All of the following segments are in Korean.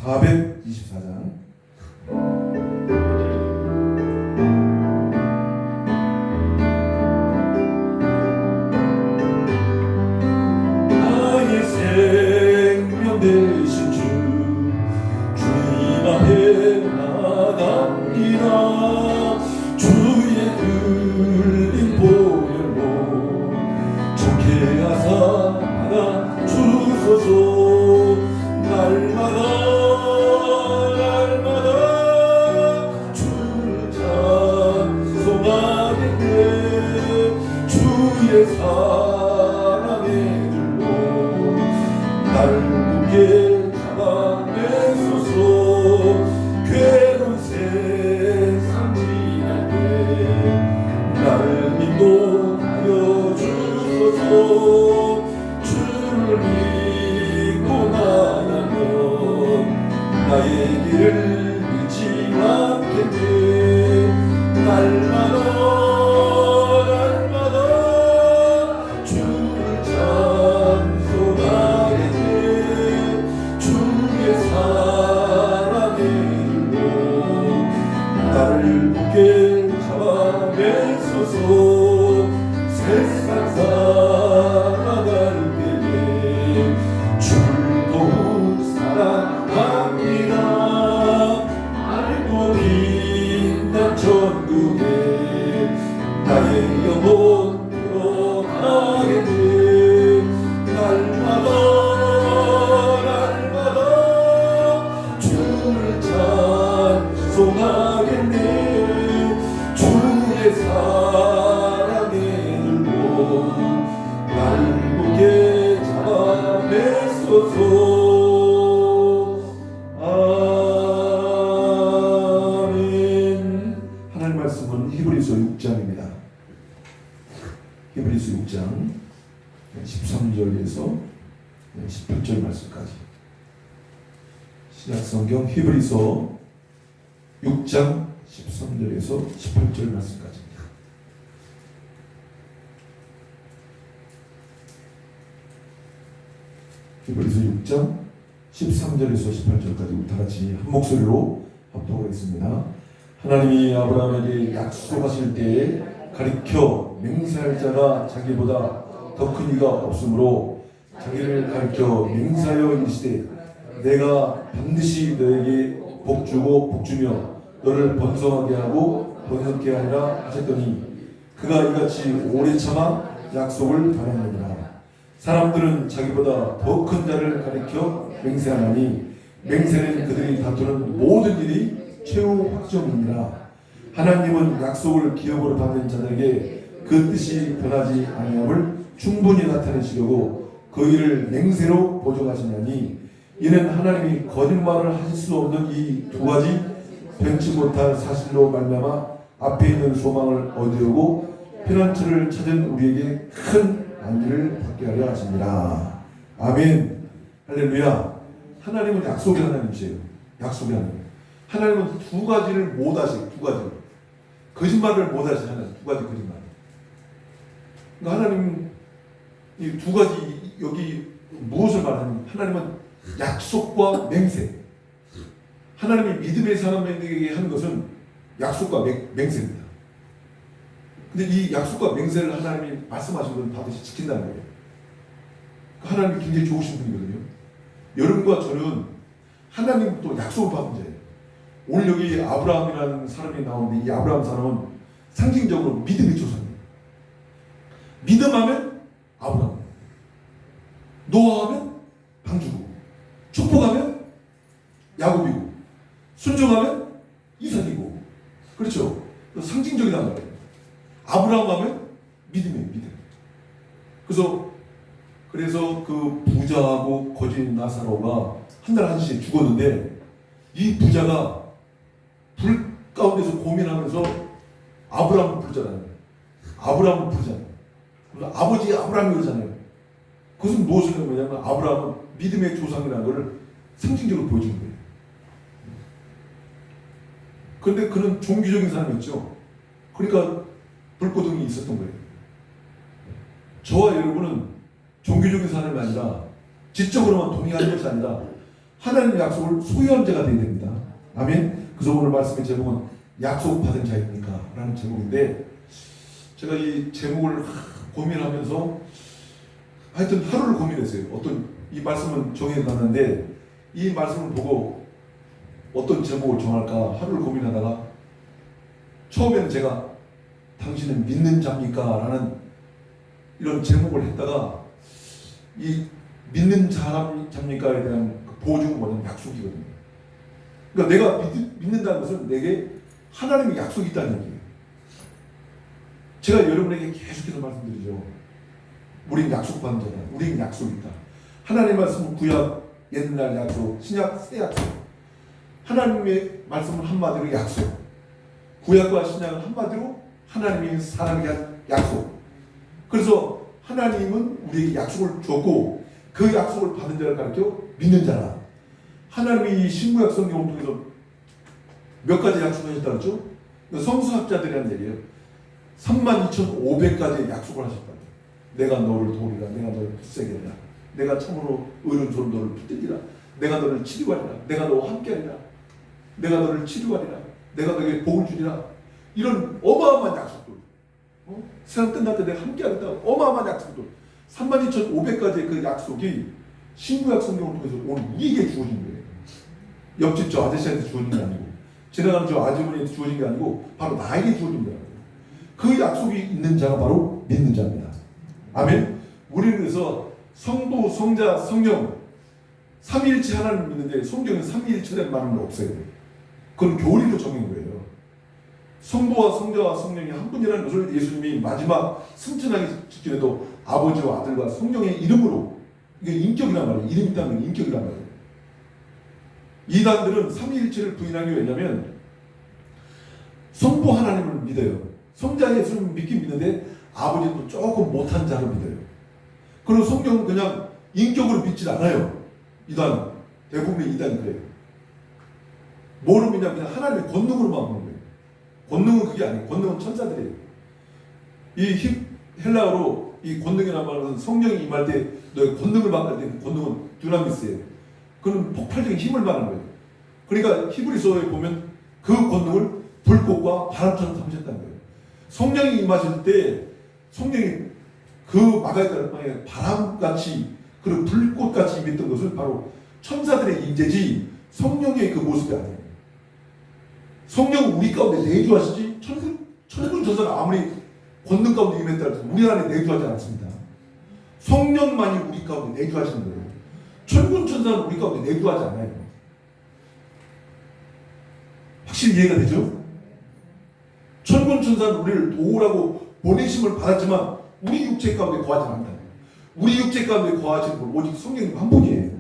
424장. 나의 생명 되신 주 주님 앞에 나갑니다. 주의 흘린 보혈로 좋게 하사 받아 주소서. 날마다 주를 찬송하겠네. 주의 사랑의 줄로 나를 굳게 잡아내소서. 괴로운 세상 지날 때 나를 인도하여 주소서. 주를 믿고 나가면 나의 길을 잃지 않겠네. 날마다 주를 찬송하겠네. 주의 사랑의 일로 나를 굳게 잡아내소서. 세상 살아갈 때에 주를 더욱 사랑합니다. 맑고 빛난 천국에 나의 영혼 들어가겠네. 날마다 주를 찬송하겠네. 주의 사랑의 눈으로 나를 굳게 잡아내소서. 아멘. 하나님 말씀은 히브리서 6장입니다. 히브리서 6장 13절에서 18절 말씀까지. 신약성경 히브리서 6장 13절에서 18절 말씀까지입니다. 히브리서 6장 13절에서 18절까지 우리 다 같이 한 목소리로 합독하겠습니다. 하나님이 아브라함에게 약속하실 때에 가리켜 맹세할 자가 자기보다 더 큰 이가 없으므로 자기를 가리켜 맹세하여 이르시되 내가 반드시 너에게 복주고 복주며 너를 번성하게 하고 번성케 하리라 하셨더니 그가 이같이 오래 참아 약속을 받았느니라. 사람들은 자기보다 더 큰 자를 가리켜 맹세하나니 맹세는 그들이 다투는 모든 일이 최후 확정이니라. 하나님은 약속을 기업으로 받는 자들에게 그 뜻이 변하지 아니함을 충분히 나타내시려고 그 일을 맹세로 보증하시나니 이는 하나님이 거짓말을 하실 수 없는 이 두 가지 변치 못할 사실로 말미암아 앞에 있는 소망을 얻으려고 피난처를 찾은 우리에게 큰 안기를 받게 하려 하십니다. 아멘. 할렐루야. 하나님은 약속의 하나님이세요. 약속의 하나님. 하나님은 두 가지를 못 하세요. 두 가지. 거짓말을 못 하시는 하나님. 두 가지 거짓말. 그러니까 하나님 이 두 가지 여기 무엇을 말하는? 하나님은 약속과 맹세. 하나님이 믿음의 사람에게 하는 것은 약속과 맹세입니다. 근데 이 약속과 맹세를 하나님이 말씀하신 건 반드시 지킨다는 거예요. 하나님이 굉장히 좋으신 분이거든요. 여러분과 저는 하나님 또 약속을 받은 자예요. 오늘 여기 아브라함이라는 사람이 나오는데 이 아브라함 사람은 상징적으로 믿음의 조상이에요. 믿음하면 아브라함, 노아하면 방주고, 축복하면 야곱이고, 순종하면 이삭이고, 그렇죠? 상징적이란 말이에요. 아브라함 하면 믿음이에요, 믿음. 그래서 그 부자하고 거진 나사로가 한 달 한시에 죽었는데 이 부자가 불 가운데서 고민하면서 아브라함을 부르잖아요. 아브라함을 부르잖아요. 그래서 아버지 아브라함이 그러잖아요. 그것은 무엇을 하는 거냐면 아브라함은 믿음의 조상이라는 것을 상징적으로 보여주는 거예요. 그런데 그는 종교적인 사람이었죠. 그러니까 불고등이 있었던 거예요. 저와 여러분은 종교적인 사람이 아니라 지적으로만 동의하는 것이 아니라 하나님의 약속을 소유한 자가 되어야 됩니다. 아멘. 그래서 오늘 말씀의 제목은 약속받은 자입니까? 라는 제목인데, 제가 이 제목을 고민하면서 하여튼 하루를 고민했어요. 어떤 이 말씀은 정해놨는데 이 말씀을 보고 어떤 제목을 정할까 하루를 고민하다가 처음에는 제가 당신은 믿는 자입니까? 라는 이런 제목을 했다가 이 믿는 자입니까에 대한 보증은 뭐냐면 약속이거든요. 그러니까 내가 믿는다는 것은 내게 하나님의 약속이 있다는 얘기예요. 제가 여러분에게 계속해서 말씀드리죠. 우린 약속받은 자다. 우린 약속이 있다. 하나님의 말씀은 구약, 옛날 약속, 신약, 새 약속. 하나님의 말씀은 한마디로 약속. 구약과 신약은 한마디로 하나님이 사람에게 한 약속. 그래서 하나님은 우리에게 약속을 줬고 그 약속을 받은 자를 가르쳐 믿는 자라. 하나님이 신구약 성경을 통해서 몇 가지 약속을 하셨다고 했죠? 성수학자들이라는 얘기예요. 32,500가지의 약속을 하셨다. 내가 너를 도우리라. 내가 너를 붙세게 하리라. 내가 참으로 의로운 너를 붙들리라. 내가 너를 치료하리라. 내가 너와 함께하리라. 내가 너를 치료하리라. 내가 너에게 복을 주리라. 이런 어마어마한 약속들. 세상 끝날 때 내가 함께하겠다. 어마어마한 약속들. 32,500가지의 그 약속이 신구약 성경을 통해서 오늘 우리에게 주어진 거예요. 옆집 저 아저씨한테 주어진 게 아니고 지나가는 저 아주머니한테 주어진 게 아니고 바로 나에게 주어진 거예요. 그 약속이 있는 자가 바로 믿는 자입니다. 아멘. 우리는 그래서 성도, 성자, 성령 삼위일체 하나님을 믿는데 성경에 삼위일체라는 말은 없어요. 그건 교리로 정한 거예요. 성도와 성자와 성령이 한 분이라는 것을 예수님이 마지막 승천하기 직전에도 아버지와 아들과 성령의 이름으로, 이게 인격이란 말이에요. 이름 있다는 건 인격이란 말이에요. 이단들은 삼위일체를 부인하는 게 왜냐면 성부 하나님을 믿어요. 성자 예수님을 믿긴 믿는데 아버지도 조금 못한 자를 믿어요. 그리고 성경은 그냥 인격으로 믿질 않아요. 이단은. 대부분의 이단은 그래요. 뭐로 믿냐? 그냥 하나님의 권능으로만 보는 거예요. 권능은 그게 아니에요. 권능은 천사들이에요. 이 헬라어로 이 권능이라는 말은 성령이 임할 때 너의 권능을 받을 때 권능은 듀나미스예요. 그건 폭발적인 힘을 받는 거예요. 그러니까 히브리서에 보면 그 권능을 불꽃과 바람처럼 삼으셨다는 거예요. 성령이 임하실 때 성령이 그 마가의 땅에 바람같이 그리고 불꽃같이 임했던 것은 바로 천사들의 임재지 성령의 그 모습이 아니에요. 성령은 우리 가운데 내주하시지 천군 천사는 아무리 권능 가운데 임했다 해도 우리 안에 내주하지 않습니다. 성령만이 우리 가운데 내주하시는 거예요. 천군 천사는 우리 가운데 내주하지 않아요. 확실히 이해가 되죠? 천군 천사는 우리를 도우라고 보내심을 받았지만 우리 육체 가운데 거하지 않는다. 우리 육체 가운데 거하시는 분 오직 성령님 한 분이에요.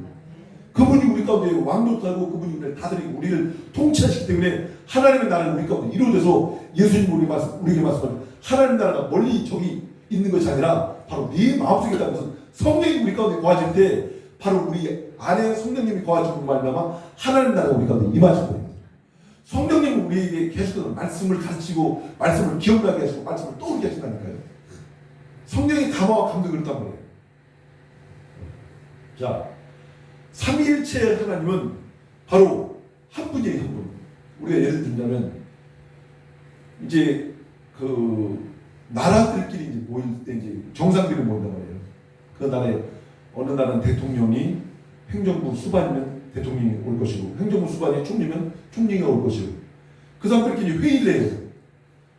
그분이 우리 가운데 왕노릇하고 그분이 우리를 다스리고 우리를 통치하시기 때문에 하나님의 나라는 우리 가운데 이루어져서 예수님 우리에게 말씀하신 하나님 나라가 멀리 저기 있는 것이 아니라 바로 네 마음속에 있다는 것은 성령이 우리 가운데 거하실 때 바로 우리 안에 성령님이 거하시는 말미암아 하나님 나라가 우리 가운데 임하실 거예요. 성령님은 우리에게 계속 말씀을 가르치고 말씀을 기억나게 하시고 말씀을 떠오르게 하신다니까요. 성령의 감화와 감동이 그렇단 말이에요. 자, 삼위일체 하나님은 바로 한 분이에요, 한 분. 우리가 예를 들자면 이제 그 나라들끼리 이제 모일 때 이제 정상들이 모인단 말이에요. 그 나라에 어느 나라는 대통령이 행정부 수반이면 대통령이 올 것이고 행정부 수반이 총리면 총리가 올 것이고 그 사람들끼리 회의를 해요.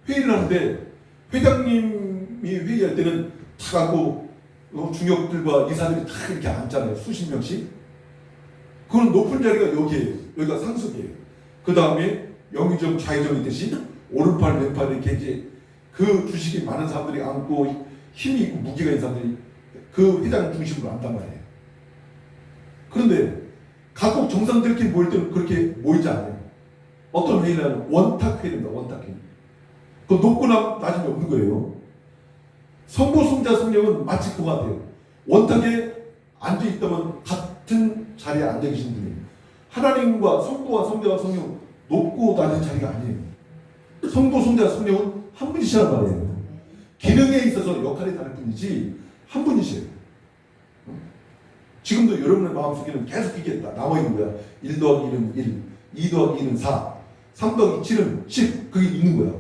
회의를 하는데 회장님이 회의할 때는 다 갖고 중역들과 이사들이 다 이렇게 앉잖아요. 수십 명씩. 그건 높은 자리가 여기에요. 여기가 상석이에요. 그 다음에 영의정, 좌의정이 있듯이 오른팔, 왼팔 이렇게 이제 그 주식이 많은 사람들이 앉고 힘이 있고 무기가 있는 사람들이 그 회장 중심으로 앉단 말이에요. 그런데 각국 정상들끼리 모일 때는 그렇게 모이지 않아요. 어떤 회의를 하면 원탁회의입니다. 원탁회의. 그 높거나 낮음이 없는 거예요. 성부, 성자, 성령은 마치 그거 같아요. 원탁에 앉아있다면 같은 자리에 앉아 계신 분이에요. 하나님과 성부와 성자와 성령은 높고 낮은 자리가 아니에요. 성부, 성자, 성령은 한 분이시란 말이에요. 기능에 있어서 역할이 다를 뿐이지 한 분이세요. 지금도 여러분의 마음속에는 계속 이게 남아있는 거야. 1 더하기 1은 1, 2 더하기 1은 4, 3 더하기 7은 10. 그게 있는 거야.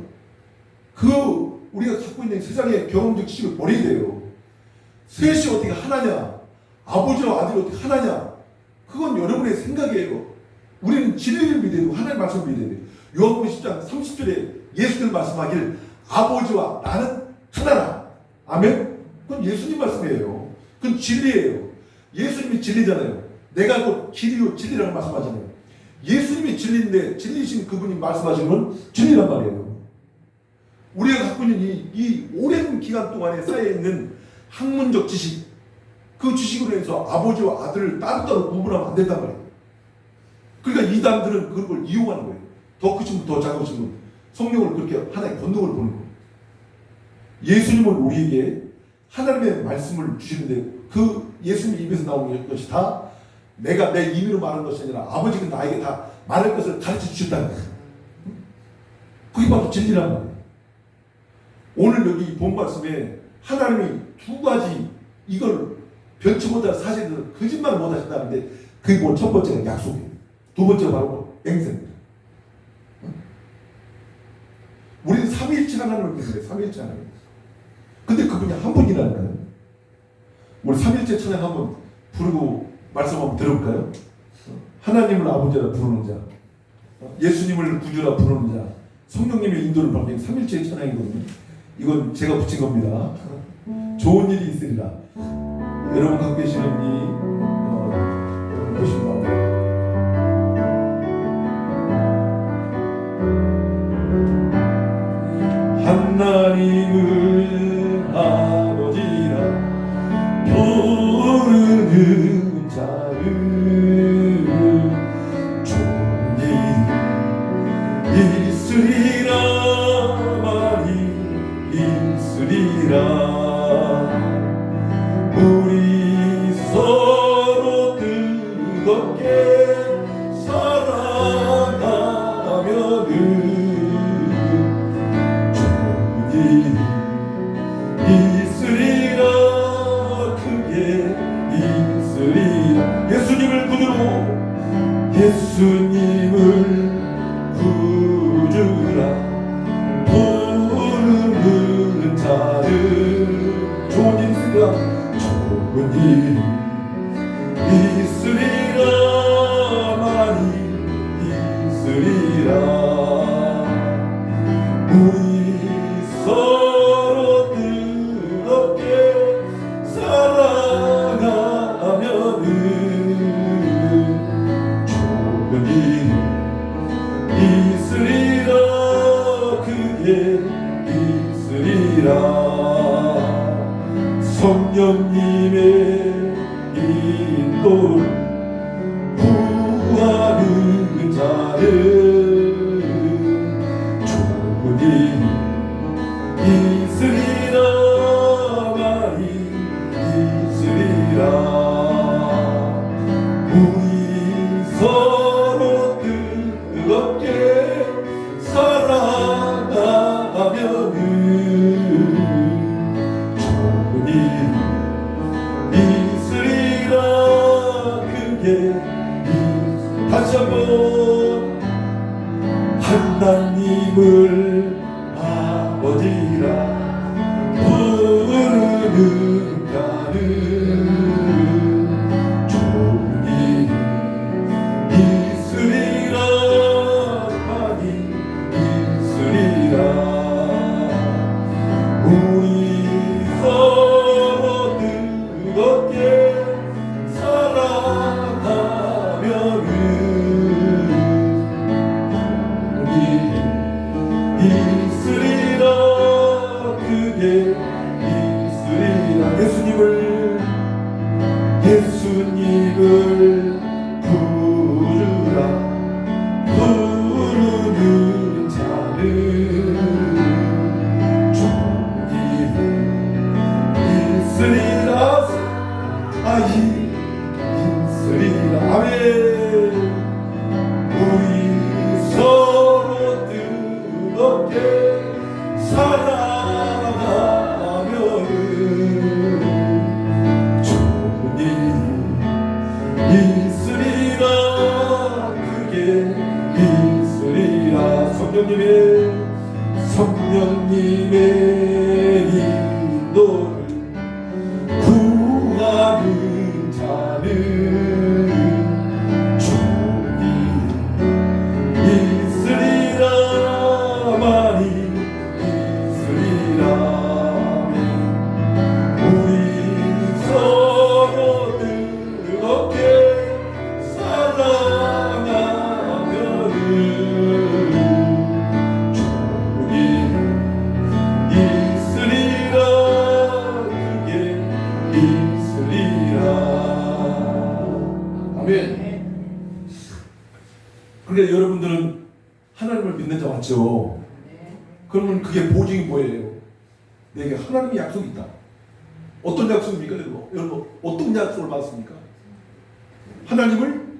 우리가 갖고 있는 세상의 경험적 지식을 버려야 돼요. 셋이 어떻게 하나냐, 아버지와 아들이 어떻게 하나냐, 그건 여러분의 생각이에요. 우리는 진리를 믿어야 되고 하나님의 말씀을 믿어야 돼요. 요한복음 10장 30절에 예수님 말씀하기를 아버지와 나는 하나라. 아멘? 그건 예수님 말씀이에요. 그건 진리예요. 예수님이 진리잖아요. 내가 곧 길이요 진리라고 말씀하잖아요. 예수님이 진리인데 진리신 그분이 말씀하시는 건 진리란 말이에요. 우리가 갖고 있는 이 오랜 기간 동안에 쌓여있는 학문적 지식, 그 지식으로 해서 아버지와 아들을 따로따로 구분하면 안 된단 말이에요. 그러니까 이단들은 그걸 이용하는 거예요. 더 크신 분, 더 작으신 분, 성령을 그렇게 하나의 권능을 보는 거예요. 예수님은 우리에게 하나님의 말씀을 주시는데 그 예수님 입에서 나오는 것이 다 내가 내 임의로 말하는 것이 아니라 아버지가 나에게 다 말할 것을 가르쳐 주셨다는 거예요. 그게 바로 진리란 말이에요. 오늘 여기 본 말씀에 하나님이 두 가지 이걸 변치 못할 사실을 거짓말 못 하신다는데 그게 뭐 첫 번째가 약속이에요. 두 번째가 바로 맹세입니다. 우리는 삼위일체 하나님을 믿어요. 삼위일체 하나님. 근데 그분이 한 분이라니까요. 우리 삼위일체 찬양 한번 부르고 말씀 한번 들어볼까요? 하나님을 아버지라 부르는 자, 예수님을 구주라 부르는 자, 성령님의 인도를 받는 삼위일체 찬양이거든요. 이건 제가 붙인 겁니다. 좋은 일이 있으리라. 여러분 갖고 계시는 여러분 보시면 나옵니다. 하나님을 아버지라 부르는 자를 좋은 일이 있으리라 말이 있으리라. 우리 서로 뜨겁게 사랑하면은 있으리라. 크게 있으리라. 예수님을 구주로, 예수님을 구주라 부르는 자를 좋은 일 있으리라. 좋은 일 있으리라. 많이 있으리라. 우리 서로 뜨겁게 사랑하면은 좋은 일 있으리라. 그게 있으리라. 성령님의 인도를 구하는 자를 좋은 일 있으리라. 말이 있으리라. 우리 서로 뜨겁게 사랑하면은 좋은 일 있으리라. 그게 다시 한번 하나님을 아버지라 부르는 자는 좋은 일 있으리라. 많이 있으리라. 우리 서로 뜨겁게 사랑하면은 있으리라. 그게 있으리라. 예수님을 부르라 부르는 자는 좋은 일 있으리라. 있으리라. 아멘. 성령님의 인도를 구하는 자는 종이 있으리라. 많이 있으리라. 우리 서로 뜨겁게 사랑하면은 종이 있으리라. 그게 있으리라. 아멘. 그런데 여러분들은 하나님을 믿는 자 맞죠? 그러면 그게 보증이 뭐예요? 내게 하나님의 약속이 있다. 어떤 약속입니까? 여러분 어떤 약속을 받았습니까? 하나님을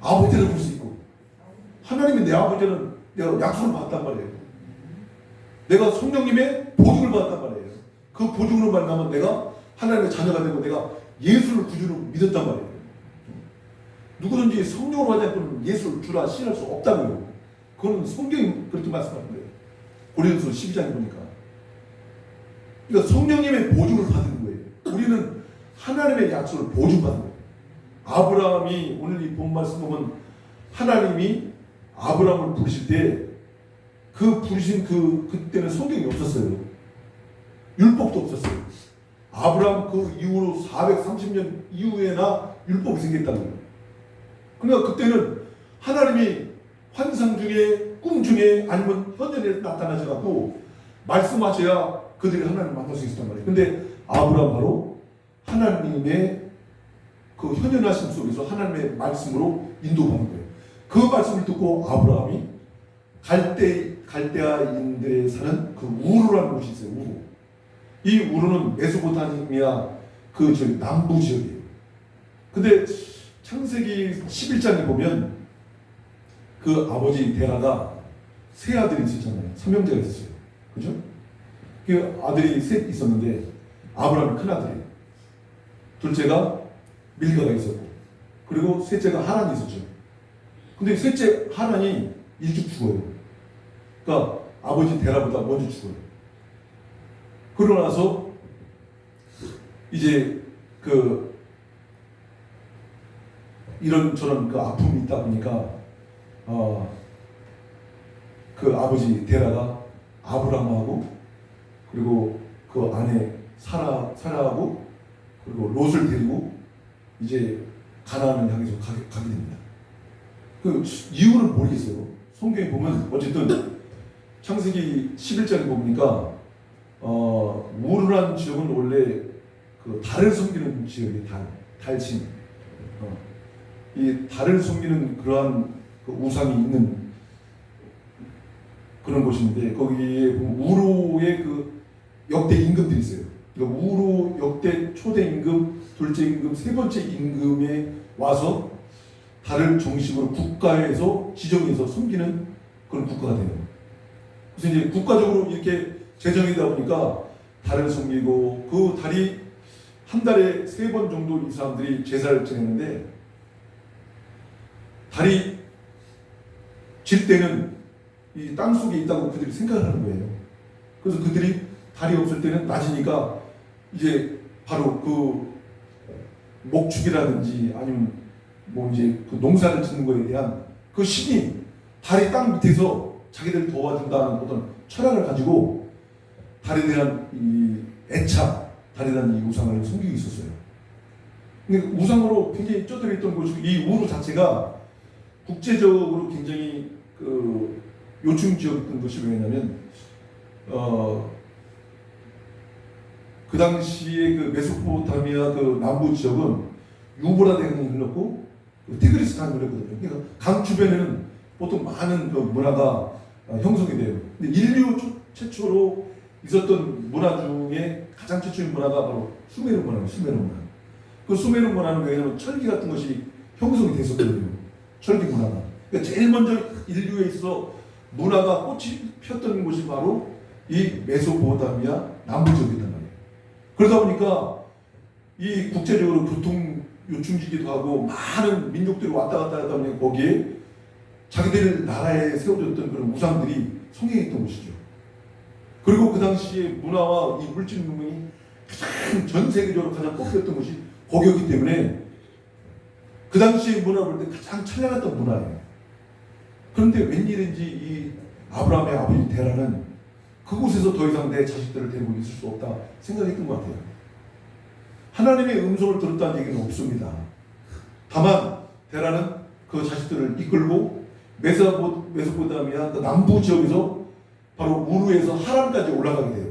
아버지를 볼 수 있고, 하나님이 내 아버지는 내가 약속을 받았단 말이에요. 내가 성령님의 보증을 받았단 말이에요. 그 보증으로 말하면 내가 하나님의 자녀가 되고 내가 예수를 구주로 믿었단 말이에요. 누구든지 성령으로 하지 않고는 예수를 주라 신할 수 없다고요. 그건 성경이 그렇게 말씀하는 거예요. 고린도서 12장에 보니까. 그러니까 성령님의 보증을 받는 거예요. 우리는 하나님의 약속을 보증받는 거예요. 아브라함이 오늘 이 본 말씀 보면 하나님이 아브라함을 부르실 때 그 부르신 그때는 성경이 없었어요. 율법도 없었어요. 아브라함 그 이후로 430년 이후에나 율법이 생겼다는 거예요. 그러니까 그때는 하나님이 환상 중에 꿈 중에 아니면 현현에 나타나셔 갖고 말씀하셔야 그들이 하나님을 만날 수 있었단 말이에요. 근데 아브라함 바로 하나님의 그 현현하심 속에서 하나님의 말씀으로 인도받는 거예요. 그 말씀을 듣고 아브라함이 갈대아인들에 사는 그 우르라는 곳이 있어요. 우르. 이 우르는 메소포타미아 그 저기 남부 지역이에요. 근데 창세기 11장에 보면 그 아버지 데라가 세 아들이 있었잖아요. 삼형제가 있었어요. 그죠? 그 아들이 셋 있었는데 아브라함이 큰 아들이에요. 둘째가 밀가가 있었고, 그리고 셋째가 하란이 있었죠. 근데 셋째 하란이 일찍 죽어요. 그러니까 아버지 데라보다 먼저 죽어요. 그러고 나서 이제 그 이런저런 그 아픔이 있다 보니까 그 아버지 데라가 아브라함하고 그리고 그 아내 사라하고 그리고 롯을 데리고 이제 가나안을 향해서 가게 됩니다. 그 이유는 모르겠어요. 성경에 보면 어쨌든 창세기 11장에 보니까 우르란 지역은 원래 그 달을 섬기는 지역이에요. 달신. 이 달을 섬기는 그러한 그 우상이 있는 그런 곳인데 거기에 보면 우로의 그 역대 임금들이 있어요. 그러니까 우로 역대 초대 임금, 둘째 임금, 세 번째 임금에 와서 달을 정식으로 국가에서 지정해서 섬기는 그런 국가가 돼요. 그래서 이제 국가적으로 이렇게 제정이다 보니까 달을 섬기고 그 달이 한 달에 3번 정도 이 사람들이 제사를 지내는데 달이 질 때는 이 땅 속에 있다고 그들이 생각을 하는 거예요. 그래서 그들이 달이 없을 때는 낮이니까 이제 바로 그 목축이라든지 아니면 뭐 이제 그 농사를 짓는 거에 대한 그 신이 달이 땅 밑에서 자기들을 도와준다는 어떤 철학을 가지고 달에 대한 이 애착, 달에 대한 이 우상을 섬기고 있었어요. 근데 우상으로 굉장히 쪄들어 있던 곳이 이 우루 자체가 국제적으로 굉장히 그 요충 지역이었던 것이 왜냐면 그 당시에 그 메소포타미아 그 남부 지역은 유브라데강이 흘렀고 티그리스 강이 흘렀거든요. 그러니까 강 주변에는 보통 많은 그 문화가 형성이 돼요. 근데 인류 최초로 있었던 문화 중에 가장 최초의 문화가 바로 수메르 문화예요. 수메르 문화. 그 수메르 문화는 왜냐하면 철기 같은 것이 형성이 됐었거든요. 철기 문화가. 그러니까 제일 먼저 인류에 있어 문화가 꽃이 폈던 곳이 바로 이 메소포타미아 남부 지역이단 말이에요. 그러다 보니까 이 국제적으로 교통 요충지기도 하고 많은 민족들이 왔다 갔다 하다 보니 거기에 자기들 나라에 세워졌던 그런 우상들이 성행했던 것이죠. 그리고 그 당시에 문화와 이 물질 문명이 가장 전 세계적으로 가장 뻗겼던 것이 거기였기 때문에 그 당시의 문화를 볼 때 가장 찬양했던 문화예요. 그런데 웬일인지 이 아브라함의 아버지 데라는 그곳에서 더 이상 내 자식들을 데리고 있을 수 없다 생각했던 것 같아요. 하나님의 음성을 들었다는 얘기는 없습니다. 다만 데라는 그 자식들을 이끌고 메소포타미아 그 남부 지역에서 바로 우르에서 하란까지 올라가게 돼요.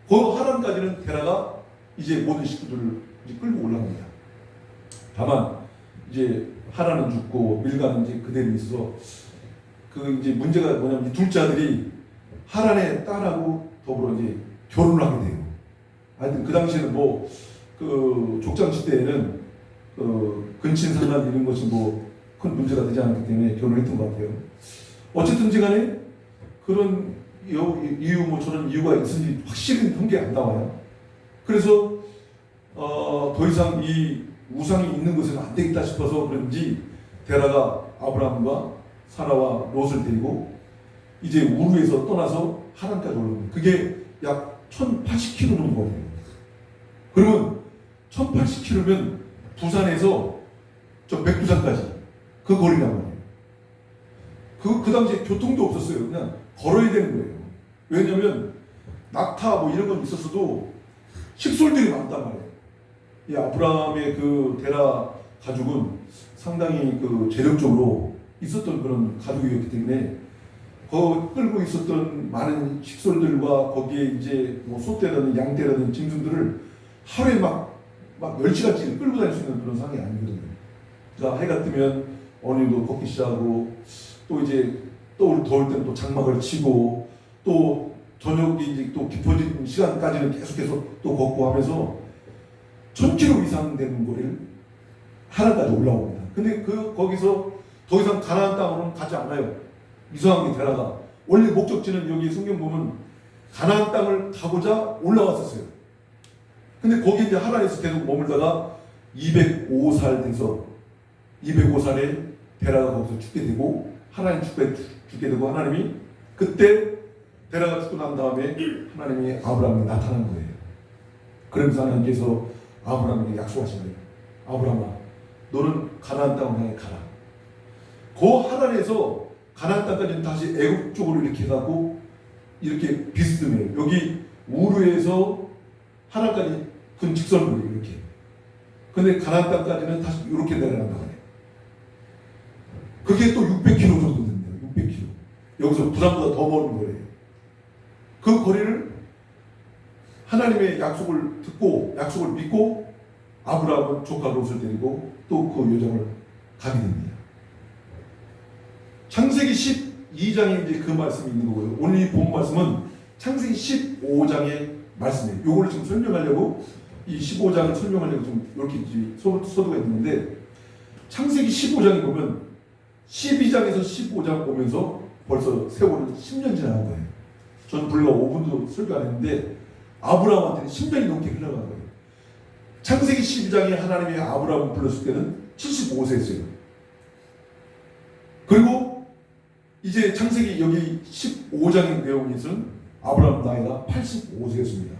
그 하란까지는 데라가 이제 모든 식구들을 이제 끌고 올라갑니다. 다만 이제 하란은 죽고 밀가는 이제 그대로 있어서 그 이제 문제가 뭐냐면 이 둘째 아들이 하란의 딸하고 더불어 이제 결혼을 하게 돼요. 하여튼 그 당시에는 뭐 그 족장 시대에는 근친 상간 이런 것이 뭐 큰 문제가 되지 않았기 때문에 결혼했던 것 같아요. 어쨌든지 간에 그런 이유 뭐 저런 이유가 있은지 확실히 통계 안 나와요. 그래서 더 이상 이 우상이 있는 곳에는 안 되겠다 싶어서 그런지 데라가 아브라함과 사라와 롯을 데리고 이제 우르에서 떠나서 하란까지 올라옵니다. 그게 약 1080km 정도 거리예요. 그러면 1080km면 부산에서 저 백두산까지 그 거리란 말이에요. 그 당시에 교통도 없었어요. 그냥 걸어야 되는 거예요. 왜냐면 낙타 뭐 이런 건 있었어도 식솔들이 많단 말이에요. 이 아브라함의 그 데라 가족은 상당히 그 재력적으로 있었던 그런 가족이었기 때문에 그 끌고 있었던 많은 식솔들과 거기에 이제 뭐 소떼라든 양떼라든 짐승들을 하루에 막 멸치같이 끌고 다닐 수 있는 그런 상황이 아니거든요. 그러니까 해가 뜨면 어느 정도 걷기 시작하고 또 이제 또 더울 때는 또 장막을 치고 또 저녁이 이제 또 깊어진 시간까지는 계속해서 또 걷고 하면서 1000km 이상 되는 거리를 하란까지 올라옵니다. 근데 거기서 더 이상 가나안 땅으로는 가지 않아요. 이상하게 데라가 원래 목적지는 여기 성경 보면 가나안 땅을 가고자 올라왔었어요. 근데 거기 이제 하란에서 계속 머물다가 205살 돼서 205살에 데라가 거기서 죽게 되고 하나님 죽게 되고 하나님이 그때 데라가 죽고 난 다음에 하나님이 아브라함에 나타난 거예요. 그러면서 하나님께서 아브라함에게 약속하신 거예요. 아브라함아, 너는 가나안 땅을 향해 가라. 그 하란에서 가나안 땅까지는 다시 애굽 쪽으로 이렇게 해가고 이렇게 비스듬해요. 여기 우르에서 하란까지 근 직선거리 이렇게. 근데 가나안 땅까지는 다시 이렇게 내려간단 말이에요. 그게 또 600km 정도 됩니다. 600km. 여기서 부산보다 더 먼 거예요. 그 거리를 하나님의 약속을 듣고 약속을 믿고 아브라함은 조카 롯을 데리고 또 그 여정을 가게 됩니다. 창세기 12장에 이제 그 말씀이 있는 거고요. 오늘 이 본 말씀은 창세기 15장의 말씀이에요. 요거를 지금 설명하려고 이 15장을 설명하려고 좀 이렇게 서두가 있는데 창세기 15장에 보면 12장에서 15장 보면서 벌써 세월은 10년 지나간 거예요. 전 불과 5분도 설교 안 했는데 아브라함한테는 10년이 넘게 흘러간 거예요. 창세기 12장에 하나님이 아브라함을 불렀을 때는 75세였어요. 그리고 이제 창세기 여기 15장의 내용에서는 아브라함 나이가 85세였습니다.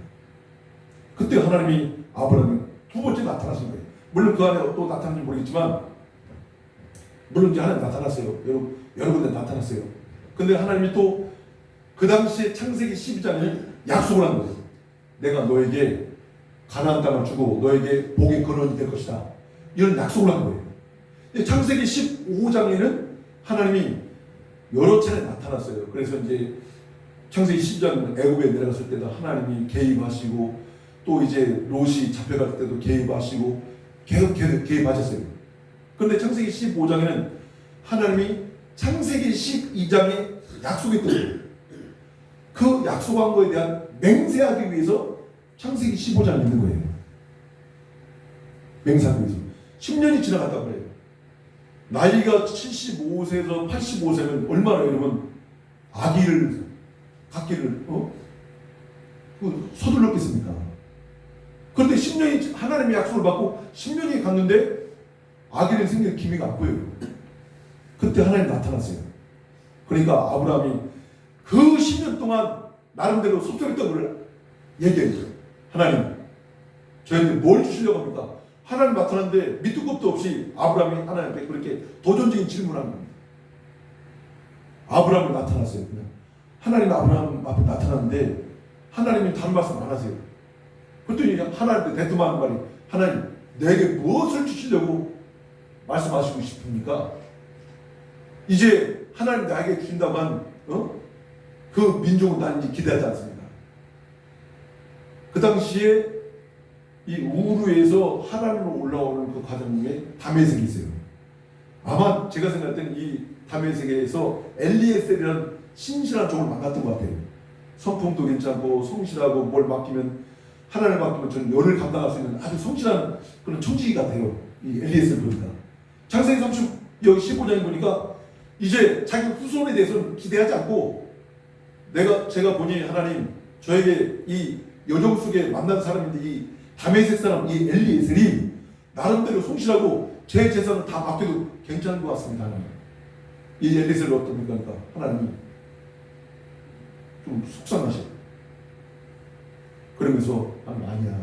그때 하나님이 아브라함이 두 번째 나타나신 거예요. 물론 그 안에 또 나타났는지 모르겠지만 물론 이제 하나님 나타났어요. 여러 군데 나타났어요. 근데 하나님이 또 그 당시에 창세기 12장에 약속을 한 거예요. 내가 너에게 가나안 땅을 주고 너에게 복의 근원이 될 것이다. 이런 약속을 한 거예요. 창세기 15장에는 하나님이 여러 차례 나타났어요. 그래서 이제 창세기 10장 애굽에 내려갔을 때도 하나님이 개입하시고 또 이제 롯이 잡혀갈 때도 개입하시고 계속 개입하셨어요. 그런데 창세기 15장에는 하나님이 창세기 12장에 약속했던 거예요. 그 약속한 거에 대한 맹세하기 위해서 창세기 15장이 있는 거예요. 맹세하기 위해서. 10년이 지나갔단 말이에요. 나이가 75세에서 85세면 얼마나 여러분 아기를 갖기를 서둘렀겠습니까? 그런데 10년이 하나님의 약속을 받고 10년이 갔는데 아기를 생길 기미가 안 보여요. 그때 그때 하나님 나타났어요. 그러니까 아브라함이 그 10년 동안 나름대로 섭섭했던 걸 얘기했죠. 하나님, 저희한테 뭘 주시려고 합니까? 하나님 나타났는데 밑도 끝도 없이 아브라함이 하나님께 그렇게 도전적인 질문을 합니다. 아브라함이 나타났어요. 그냥 하나님이 아브라함 앞에 나타났는데 하나님이 다른 말씀 안 하세요. 그랬더니 하나님한테 대뜸하는 말이, 하나님, 내게 무엇을 주시려고 말씀하시고 싶습니까? 이제 하나님 나에게 주신다만 그 민족은 난 이제 기대하지 않습니다. 그 당시에 이 우르에서 하나님으로 올라오는 그 과정 중에 다메섹이 있어요. 아마 제가 생각할 때는 이 다메섹에서 엘리에셀이라는 신실한 종을 만났던 것 같아요. 성품도 괜찮고 성실하고 뭘 맡기면, 하나님을 맡기면 저는 열을 감당할 수 있는 아주 성실한 그런 청지기 같아요. 이 엘리에셀 보니까. 창세기 15장에 보니까 이제 자기 후손에 대해서는 기대하지 않고, 제가 보니 하나님, 저에게 이 여정 속에 만난 사람인데 이 다메섹 사람 이 엘리에셀이 나름대로 성실하고 제 재산을 다 맡겨도 괜찮은 것 같습니다. 하나님. 이 엘리에셀을 어떻습니까? 그러니까 하나님이 좀 속상하셔. 그러면서 아니야.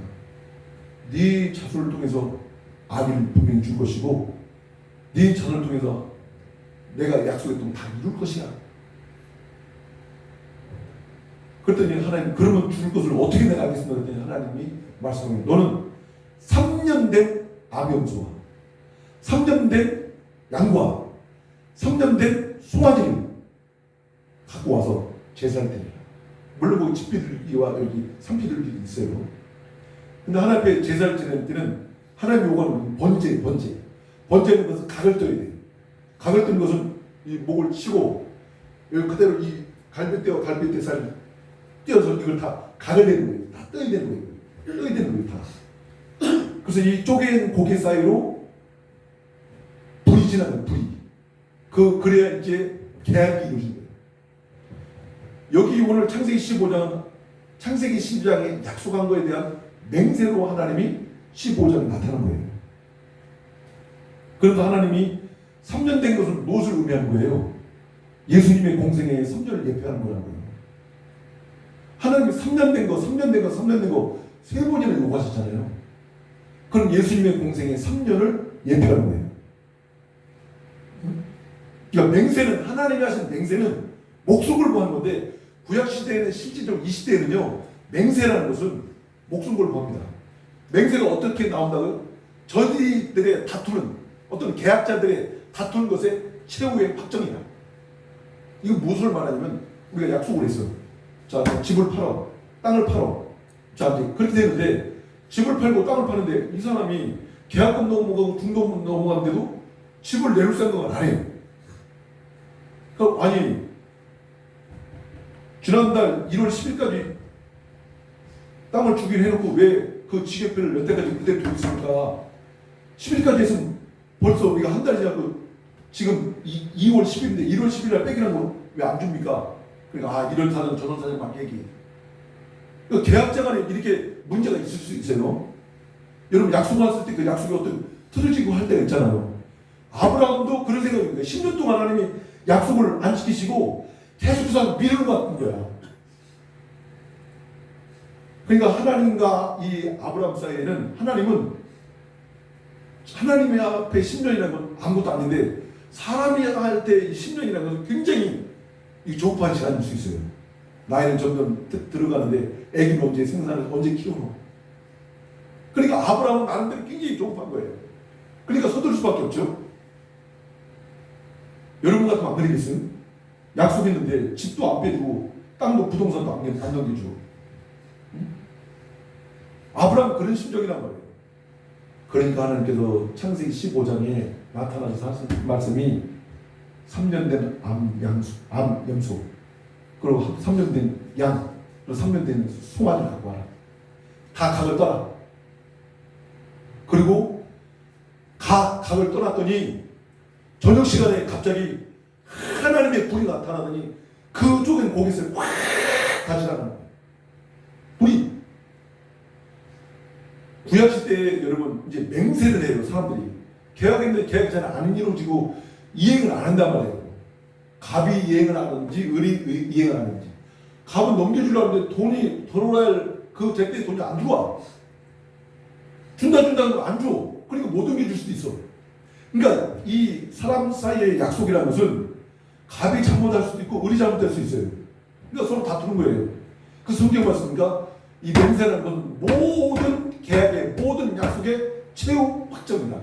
네 자손을 통해서 아기를 분명히 줄 것이고 네 자손을 통해서 내가 약속했던 다 이룰 것이야. 그랬더니 하나님, 그러면 줄 것을 어떻게 내가 알겠습니까? 그랬더니 하나님이 말씀합니다. 너는 3년 된 암염소와 3년 된 양과 3년 된 송아지를 갖고 와서 제사를 드리라. 물론 거기 집비들기와 여기 산비들기 있어요. 근데 하나님 앞에 제사를 지낼 때는 하나님 요구하는 번제는 것은 각을 떠야 돼요. 각을 뜬 것은 이 목을 치고 여기 그대로 이 갈비뼈와 갈비뼈 살을 띄어서 이걸 다 각을 내는 거예요. 다 떠야 되는 거예요. 떠야 되는 거예요. 다. 그래서 이 쪼갠 고개 사이로 불이 지나는 불이. 그래야 이제 계약이 이루어진 거예요. 여기 오늘 창세기 15장, 창세기 12장에 약속한 거에 대한 맹세로 하나님이 15장에 나타난 거예요. 그래서 하나님이 3년 된 것은 무엇을 의미하는 거예요? 예수님의 공생의 3년을 예표하는 거라는 거예요. 하나님이 3년 된 거, 3년 된 거, 3년 된 거 세 번이나 요구하셨잖아요. 그럼 예수님의 공생의 3년을 예표하는 거예요. 그러니까 맹세는, 하나님이 하신 맹세는 목숨 걸고 하는 건데, 구약시대에는 실질적으로 이 시대에는요, 맹세라는 것은 목숨 걸고 합니다. 맹세가 어떻게 나온다고요? 저희들의 다투는, 어떤 계약자들의 다투는 것의 최후의 확정이다. 이거 무엇을 말하냐면, 우리가 약속을 했어. 자, 집을 팔어. 땅을 팔어. 자, 이제 그렇게 되는데, 집을 팔고 땅을 파는데, 이 사람이 계약금 넘어가고 중도금 넘어가는데도 집을 내놓을 생각을 안 해요. 그러니까 아니, 지난달 1월 10일까지 땅을 주기로 해놓고 왜 그 지계표를 여태까지 그대로 두고 있습니까? 10일까지 했으면 벌써 우리가 한 달이 지나고 지금 2월 10일인데 1월 10일날 빼기라는 건 왜 안 줍니까? 그러니까 이런 사정 저런 사정 막 얘기. 그러니까 계약자 간에 이렇게 문제가 있을 수 있어요. 여러분 약속했을 때 그 약속이 어떤 틀어지고 할 때가 있잖아요. 아브라함도 그런 생각입니다. 10년 동안 하나님이 약속을 안 지키시고 계속해서 미루는 것 같은 거야. 그러니까 하나님과 이 아브라함 사이에는 하나님의 앞에 10년이라는 건 아무것도 아닌데 사람이 할 때 10년이라는 것은 굉장히 조급한 시간일 수 있어요. 나이는 점점 들어가는데 애기는 언제 생산을 언제 키우노. 그러니까 아브라함은 나름대로 굉장히 조급한 거예요. 그러니까 서두를 수밖에 없죠. 여러분 같으면 안 그러겠어요? 약속했는데 집도 안 빼주고 땅도 부동산도 안 넘겨주고. 아브라함은 그런 심정이란 말이에요. 그러니까 하나님께서 창세기 15장에 나타나서 하신 말씀이 3년 된 암염소, 그리고 3년 된 양, 그리고 3년 된 송아지를 갖고 와라. 다 각을 떠라. 그리고 각을 떠났더니 저녁 시간에 갑자기 하나님의 불이 나타나더니 그쪽엔 고깃을 확 가지나가는 거예요. 불이. 구약시대에 여러분 이제 맹세를 해요. 사람들이 계약했는데 계약이 잘 안 이루어지고 이행을 안 한단 말이에요. 갑이 이행을 하는지 을이 이행을 하는지. 갑은 넘겨주려고 하는데 돈이 들어와야 할 그 제때 돈이 안 들어와. 준다는 거 안 줘. 그러니까 못 넘겨줄 수도 있어. 그러니까 이 사람 사이의 약속이라는 것은 갑이 잘못할 수도 있고 을이 잘못할 수 있어요. 그러니까 서로 다투는 거예요. 그 성경 말씀입니까? 이 맹세라는 것은 모든 계약의 모든 약속의 최후 확정이다.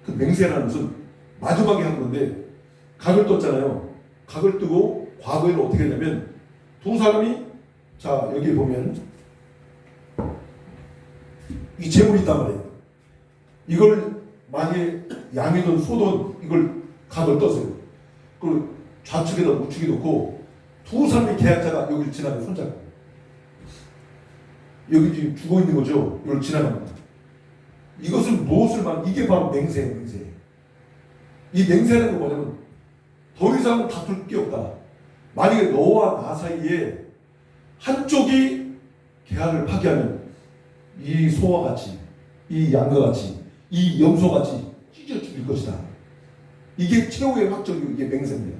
그 맹세라는 것은 마지막에 한 건데 각을 떴잖아요. 각을 뜨고 과거에는 어떻게 했냐면 두 사람이 자 여기 보면 이 재물이 있단 말이에요. 이걸 만약에 양이든 소든 이걸 각을 떴어요. 그리고 좌측에다 우측에 놓고 두 사람의 계약자가 여기를 지나가요. 손잡고 여기 지금 죽어 있는 거죠. 이걸 지나갑니다. 이것은 무엇을 말? 이게 바로 맹세예요. 맹세. 이 맹세라는 건 뭐냐면 더 이상 다툴 게 없다. 만약에 너와 나 사이에 한쪽이 계약을 파기하면 이 소와 같이, 이 양과 같이, 이 염소 같이 찢어 죽일 것이다. 이게 최후의 확정이고 이게 맹세입니다.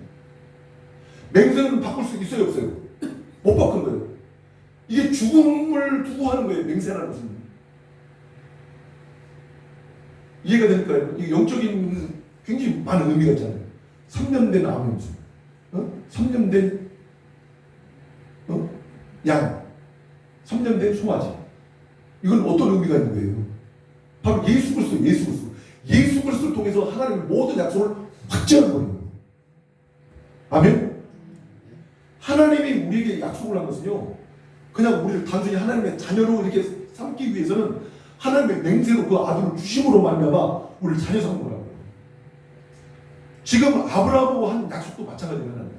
맹세는 바꿀 수 있어요, 없어요? 못 바꾼 거예요. 이게 죽음을 두고 하는 거예요, 맹세라는 것은. 이해가 되니까요? 이 영적인 굉장히 많은 의미가 있잖아요. 3년 된 암염소, 3년 된 양, 3년 된 송아지. 이건 어떤 의미가 있는 거예요? 바로 예수 그리스도, 예수 그리스도. 예수 그리스도를 통해서 하나님의 모든 약속을 확정한 거예요. 아멘? 하나님이 우리에게 약속을 한 것은요, 그냥 우리를 단순히 하나님의 자녀로 이렇게 삼기 위해서는 하나님의 맹세로 그 아들을 주심으로 말미암아 우리를 자녀 삼은 거라고요. 지금 아브라함하고 한 약속도 마찬가지예요.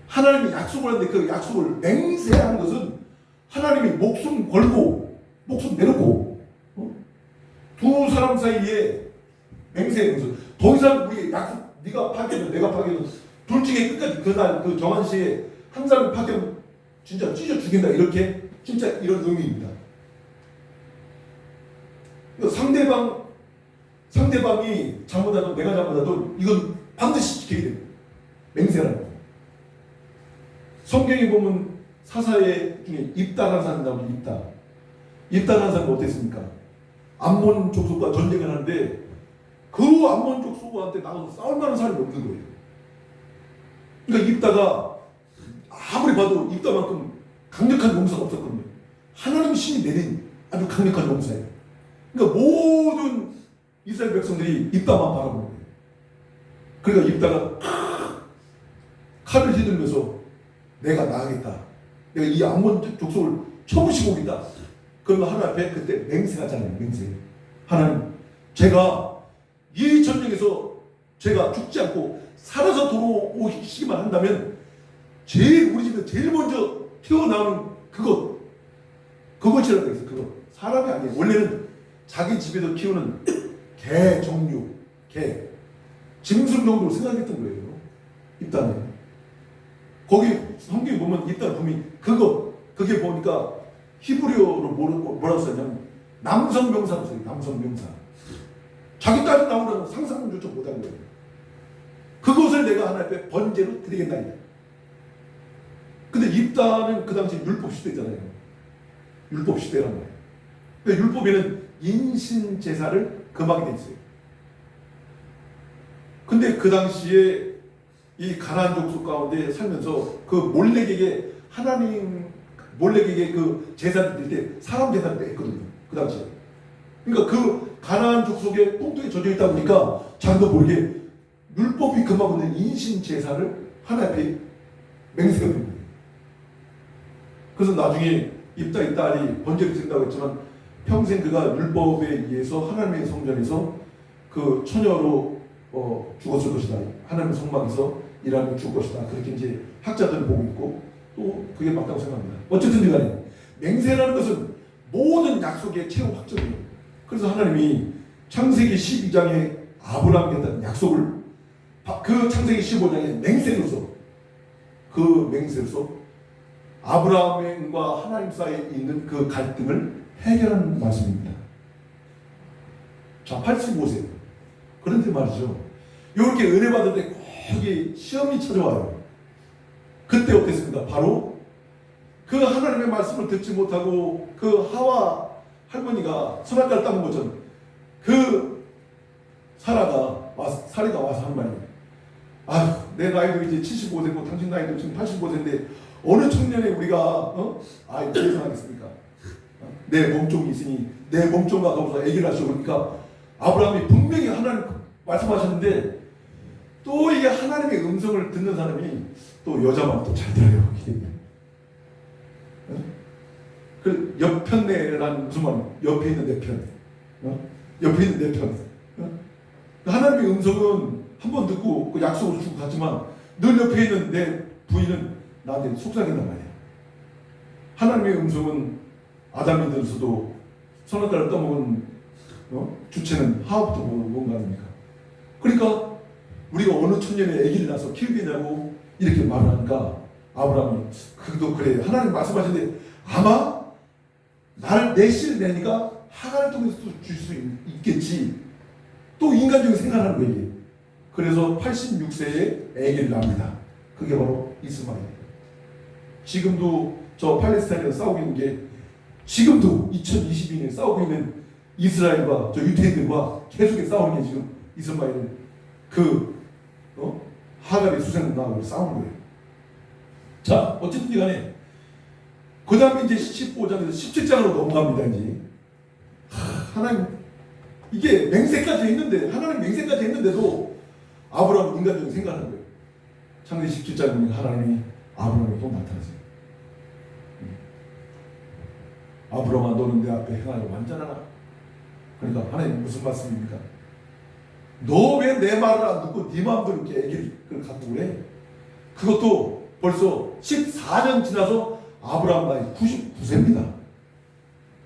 하나님이 약속을 하는데 그 약속을 맹세하는 것은 하나님이 목숨 걸고 목숨 내놓고 두 사람 사이에 맹세하는 것은 더 이상 우리 약속 네가 파괴든 내가 파괴든 둘 중에 끝까지 그날 그 정한 시에 한 사람이 파괴하면 진짜 찢어 죽인다 이렇게 진짜 이런 의미입니다. 상대방이 잘못하든 내가 잘못하든 이건 반드시 지켜야 돼요. 맹세라는 거. 성경에 보면 사사의 중에 입다라는 사람이 나오죠. 입다라는 사람은 어땠습니까? 암몬 족속과 전쟁을 하는데 그 암몬 족속한테 나가서 싸울 만한 사람이 없는 거예요. 그러니까 입다가 아무리 봐도 입다만큼 강력한 용사가 없었거든요. 하나님 신이 내린 아주 강력한 용사예요. 그러니까 모든 이스라엘 백성들이 입다만 바라보는 거예요. 그러니까 입다가 칼을 휘둘면서 내가 나가겠다. 내가 이 암몬 족속을 쳐부시고 오겠다. 그러면 하나님 앞에 그때 맹세하잖아요. 맹세. 하나님, 제가 이 전쟁에서 제가 죽지 않고 살아서 돌아오시기만 한다면 우리 집에 제일 먼저 튀어나오는 그것이라고 했어요. 그것. 사람이 아니에요. 원래는 자기 집에서 키우는 개 종류, 짐승 정도로 생각했던 거예요. 입단에. 거기 성경에 보면 입단 보면 그게 보니까 히브리어로 뭐라고 썼냐면 남성명사로 써요. 남성명사. 자기 딸이 나오는 상상조차 못한 거예요. 그것을 내가 하나님 앞에 번제로 드리겠다. 근데 입단은 그 당시 율법 시대잖아요. 율법 시대란 말이에요. 그러니까 율법에는 인신 제사를 금하게 돼 있어요. 근데 그 당시에 이 가나안 족속 가운데 살면서 그 몰렉에게 그 제사를 드릴 때 사람 제사를 했거든요. 그 당시에. 그러니까 그 가나안 족속의 풍토에 젖어 있다 보니까 자기도 모르게 율법이 금하고 있는 인신 제사를 하나님께 맹세가 된 거예요. 그래서 나중에 입다의 딸이 번제를 드린다고 했지만 평생 그가 율법에 의해서 하나님의 성전에서 그 처녀로 죽었을 것이다. 하나님의 성막에서 일하며 죽을 것이다. 그렇게 이제 학자들은 보고 있고 또 그게 맞다고 생각합니다. 어쨌든 간에 맹세라는 것은 모든 약속의 최후 확정이에요. 그래서 하나님이 창세기 12장에 아브라함에게 했던 약속을 그 창세기 15장에 맹세로서 아브라함과 하나님 사이에 있는 그 갈등을 해결하는 말씀입니다. 자, 85세. 그런데 말이죠. 이렇게 은혜 받을 때 꼭 시험이 찾아와요. 그때 어땠습니까? 바로 그 하나님의 말씀을 듣지 못하고 그 하와 할머니가 선악과를 따먹은 것처럼 그 사리가 와서 한 말이에요. 아휴, 내 나이도 이제 75세고 당신 나이도 지금 85세인데 어느 청년에 우리가 아이 세상하겠습니까? 내 몸종이 있으니 내 몸종과 더불어서 애기를 하시고 그러니까 아브라함이 분명히 하나님 말씀하셨는데 또 이게 하나님의 음성을 듣는 사람이 또 여자만 또 잘 들어요. 그 옆편내라는 무슨 말이야? 옆에 있는 내 편. 옆에 있는 내 편. 하나님의 음성은 한 번 듣고 그 약속을 주고 갔지만 늘 옆에 있는 내 부인은 나한테 속삭인단 말이야. 하나님의 음성은 아담이 들어서도 선악과를 떠먹은 주체는 하와부터 뭔가 아닙니까? 그러니까 우리가 어느 천년에 아기를 낳아서 키우겠냐고 이렇게 말을 하니까 아브라함이 그도 그래 하나님 말씀하시는데 아마 나를 내 씨를 내니까 하갈을 통해서 줄 수 있겠지. 또 인간적인 생각을 하는 거예요. 그래서 86세에 아기를 낳습니다. 그게 바로 이스마엘이에요. 지금도 저 팔레스타인에서 싸우고 있는 게 지금도 2022년에 싸우고 있는 이스라엘과 저 유대인들과 계속 싸우는 게 지금 이스마엘은 하갈의 수생을 낳고 싸우는 거예요. 자, 어쨌든 간에 그 다음에 이제 15장에서 17장으로 넘어갑니다. 이제 하나님 이게 맹세까지 했는데 하나님 맹세까지 했는데도 아브라함은 인간적인 생각을 하는 거예요. 창세기 17장에 보니까 하나님이 아브라함에게 또 나타나세요. 아브라함아 너는 내 앞에 행하여 완전하라. 그러니까 하나님 무슨 말씀입니까? 너 왜 내 말을 안 듣고 네 마음대로 이렇게 애기를 갖고 그래? 그것도 벌써 14년 지나서 아브라함 나이 99세입니다.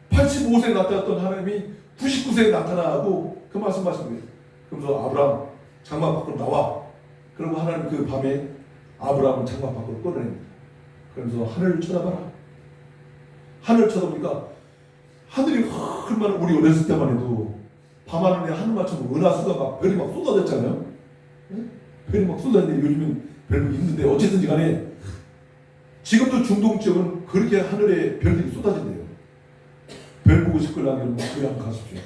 85세에 나타났던 하나님이 99세에 나타나고 그 말씀하신 거예요. 그러면서 아브라함 장막 밖으로 나와. 그리고 하나님 그 밤에 아브라함을 장막 밖으로 끌어냅니다. 그러면서 하늘을 쳐다봐라. 하늘을 쳐다보니까 하늘이 얼마나 우리 어렸을 때만 해도 밤하늘에 하늘만처럼 은하수가 막 별이 막 쏟아졌잖아요. 별이 막 쏟아졌는데 요즘은 별로 힘든데 어쨌든지 간에 지금도 중동 지역은 그렇게 하늘에 별들이 쏟아진대요. 별 보고 싶으려면 교회 한번 가십시오.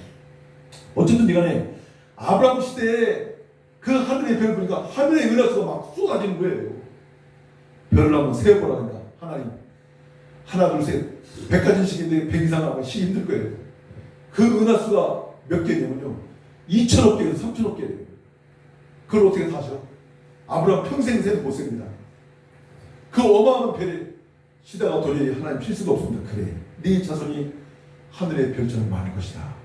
어쨌든 간에 아브라함 시대에 그 하늘의 별 보니까 하늘의 은하수가 막 쏟아지는 거예요. 별을 한번 세어보라니까 하나님 하나 둘 셋 100가지씩인데 100 이상 하면 시 힘들 거예요. 그 은하수가 몇 개냐면요 2천억 개에서 3천억 개예요. 그걸 어떻게 다셔? 아브라함 평생 새도 못 셉니다. 그 어마어마한 별에 시대가 도저히 하나님 필 수가 없습니다. 그래 네 자손이 하늘의 별처럼 많을 것이다.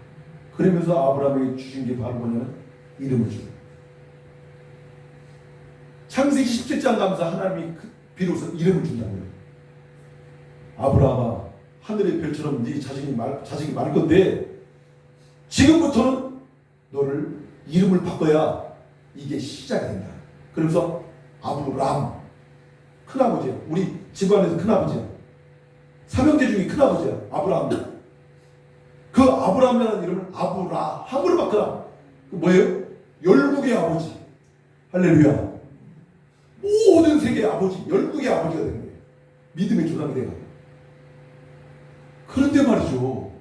그러면서 아브라함에게 주신 게 바로 뭐냐면 이름을 줍니다. 창세기 17장 가면서 하나님이 비로소 이름을 준다고요. 아브라함아 하늘의 별처럼 네 자식이 많을 건데 지금부터는 너를 이름을 바꿔야 이게 시작이 된다. 그러면서 아브람 큰아버지야. 우리 집안에서 큰아버지야. 삼형제 중에 큰아버지야. 아브람. 그 아브람이라는 이름을 아브라함으로 바꿔라. 그 뭐예요? 열국의 아버지. 할렐루야. 모든 세계의 아버지, 열국의 아버지가 되는 거예요. 믿음의 조상이 돼가. 그런데 말이죠.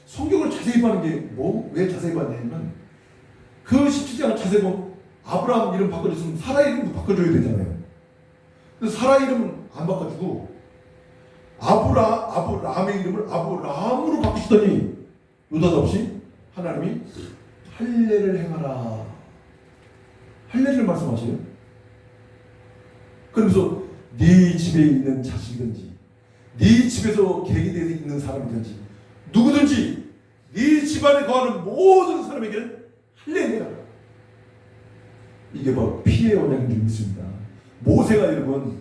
성경을 자세히 보는 게 왜 자세히 봤냐면 그 17장을 자세히 보면 아브라함 이름 바꿔줬으면 사라 이름도 바꿔줘야 되잖아요. 근데 사라 이름은 안 바꿔주고 아브라함의 이름을 아브라함으로 바꾸시더니 느닷없이 하나님이 할례를 행하라. 할례를 말씀하세요. 그러면서 네 집에 있는 자식이든지 네 집에서 계기되어 있는 사람이든지 누구든지 네 집안에 거하는 모든 사람에게는 할례해라. 이게 바로 피의 언약인 줄 믿습니다. 모세가 여러분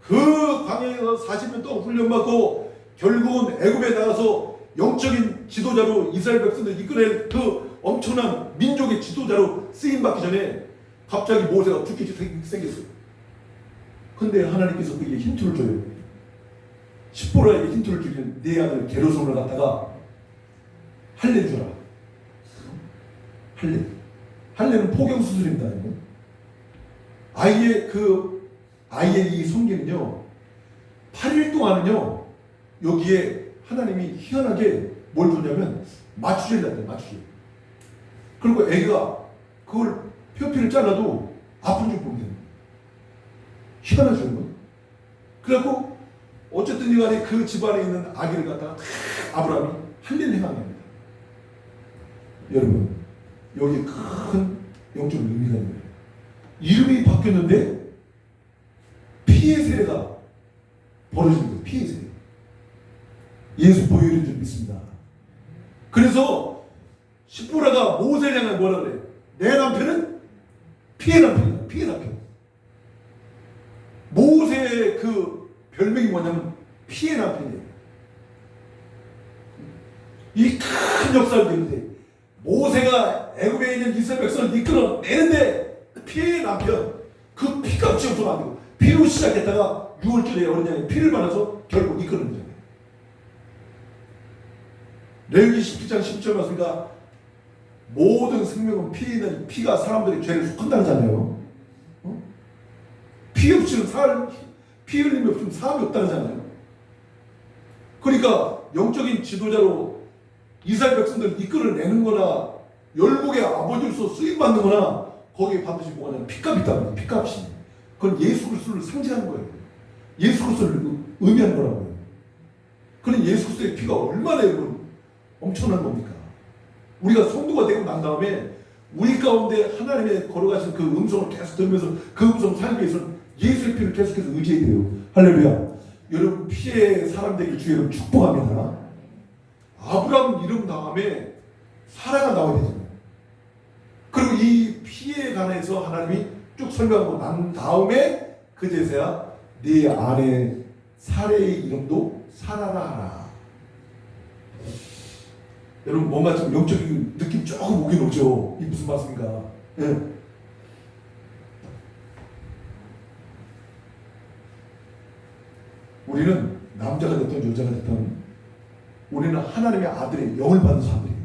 그 광야에서 40년 동안 훈련받고 결국은 애굽에 나가서 영적인 지도자로 이스라엘 백성들을 이끌어낼 그 엄청난 민족의 지도자로 쓰임받기 전에 갑자기 모세가 죽기 생겼어요. 근데 하나님께서 그에게 힌트를 줘요. 십보라에게 힌트를 주기는 네 아들 게르솜을 갖다가 할례 주라. 할례는 포경 수술입니다. 아이의 이 성기는요 8일 동안은요 여기에 하나님이 희한하게 뭘 주냐면 마취제를 한대. 마취제. 그리고 애기가 그걸 표피를 잘라도 아픈 줄 모르겠네. 희한하죠 이건. 그래갖고 어쨌든 이간에 그 집안에 있는 아기를 갖다가 아브라함이 할례를 행합니다. 여러분 여기 큰 영적 의미가 있는 거예요. 이름이 바뀌었는데 피해 세례가 벌어지는 거예요. 피해 세례. 예수 보혈인 줄 믿습니다. 그래서 십보라가 모세를 향해 뭐라 그래? 내 남편은 피해 남편이다. 피해 남편. 모세의 그 별명이 뭐냐면 피해 남편이에요. 이 큰 역사를 보는데 모세가 애굽에 있는 이스라엘 백성을 이끌어내는데 피해 남편 그 피값이 없어서 안 되고 피로 시작했다가 6월절에 어린 양이 피를 받아서 결국 이끌어내잖아요. 레위기 17장 10절 말씀이니까 모든 생명은 피에 있는 피가 사람들의 죄를 속한다잖아요. 피 없이는 피 흘림이 없으면 사람이 없다잖아요. 그러니까 영적인 지도자로 이스라엘 백성들을 이끌어내는 거나 열국의 아버지로서 쓰임받는 거나 거기에 반드시 뭐가 냐면 피값이 있다는 피값이. 그건 예수 그리스도를 상징하는 거예요. 예수 그리스도를 의미하는 거라고요. 그런 예수 그리스도의 피가 얼마나 엄청난 겁니까? 우리가 성도가 되고 난 다음에 우리 가운데 하나님의 걸어가신 그 음성을 계속 들으면서 그 음성을 살기 위해서는 예수의 피를 계속해서 의지해야 돼요. 할렐루야. 여러분 피의 사람 되길 주의 이름 축복합니다. 아브라함 이름 다음에 사라가 나와야 되잖아요. 그리고 이 피에 관해서 하나님이 쭉 설명하고 난 다음에 그제서야 네 아내 사레의 이름도 사라라 하라. 여러분 뭔가 좀 영적인 느낌 조금 오긴 오죠. 이 무슨 말씀인가? 예. 우리는 남자가 됐든 여자가 됐든 우리는 하나님의 아들의 영을 받은 사람들이에요.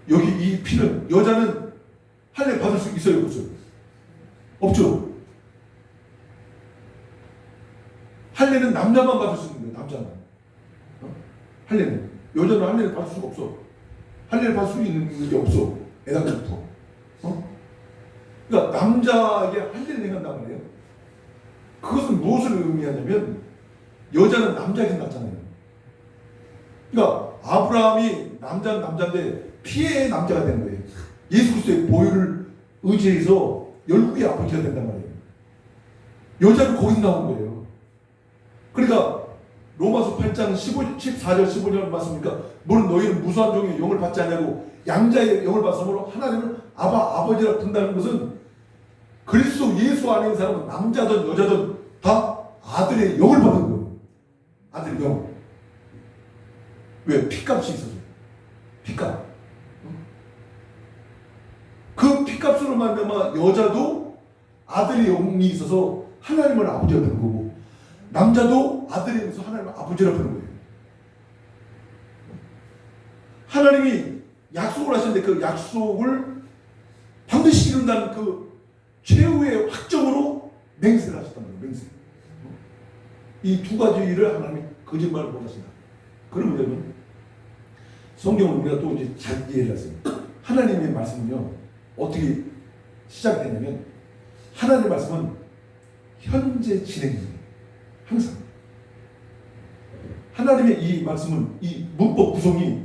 여기 이 피는 여자는 할례 받을 수 있어요, 없어요? 없죠. 할례는 남자만 받을 수 있는 거예요. 남자만. 할례는 여자는 할례를 받을 수가 없어. 할례를 받을 수 있는 게 없어. 애당부터. 그러니까 남자에게 할례를 행한단 말이에요. 그것은 무엇을 의미하냐면 여자는 남자에게 낳잖아요. 그러니까 아브라함이 남자는 남자인데 피해의 남자가 되는 거예요. 예수 그리스도의 보혈을 의지해서 열국의 아버지가 된단 말이에요. 여자는 거기서 나온 거예요. 그러니까 로마서 8장 14절 15절 말씀이니까 물론 너희는 무수한 종의 영을 받지 않냐고 양자의 영을 받으므로 하나님은 아버지라 부른다는 것은 그리스도 예수 안에 있는 사람은 남자든 여자든 다 아들의 영을 받은 거예요. 아들의 영. 왜? 피값이 있어서. 피값. 그 피값으로 말미암아 여자도 아들의 영이 있어서 하나님을 아버지라 부르는 거고 남자도 아들의 영에서 하나님을 아버지라 부르는 거예요. 하나님이 약속을 하셨는데 그 약속을 반드시 이룬다는 그 최후의 확정으로 맹세를 하셨단 말이에요. 맹세. 이 두 가지를 하나님이 거짓말을 못하신다. 그러면 여러분 성경을 우리가 또 이제 잘 이해를 하세요. 하나님의 말씀은요 어떻게 시작이 되냐면 하나님의 말씀은 현재 진행이에요. 항상 하나님의 이 말씀은 이 문법 구성이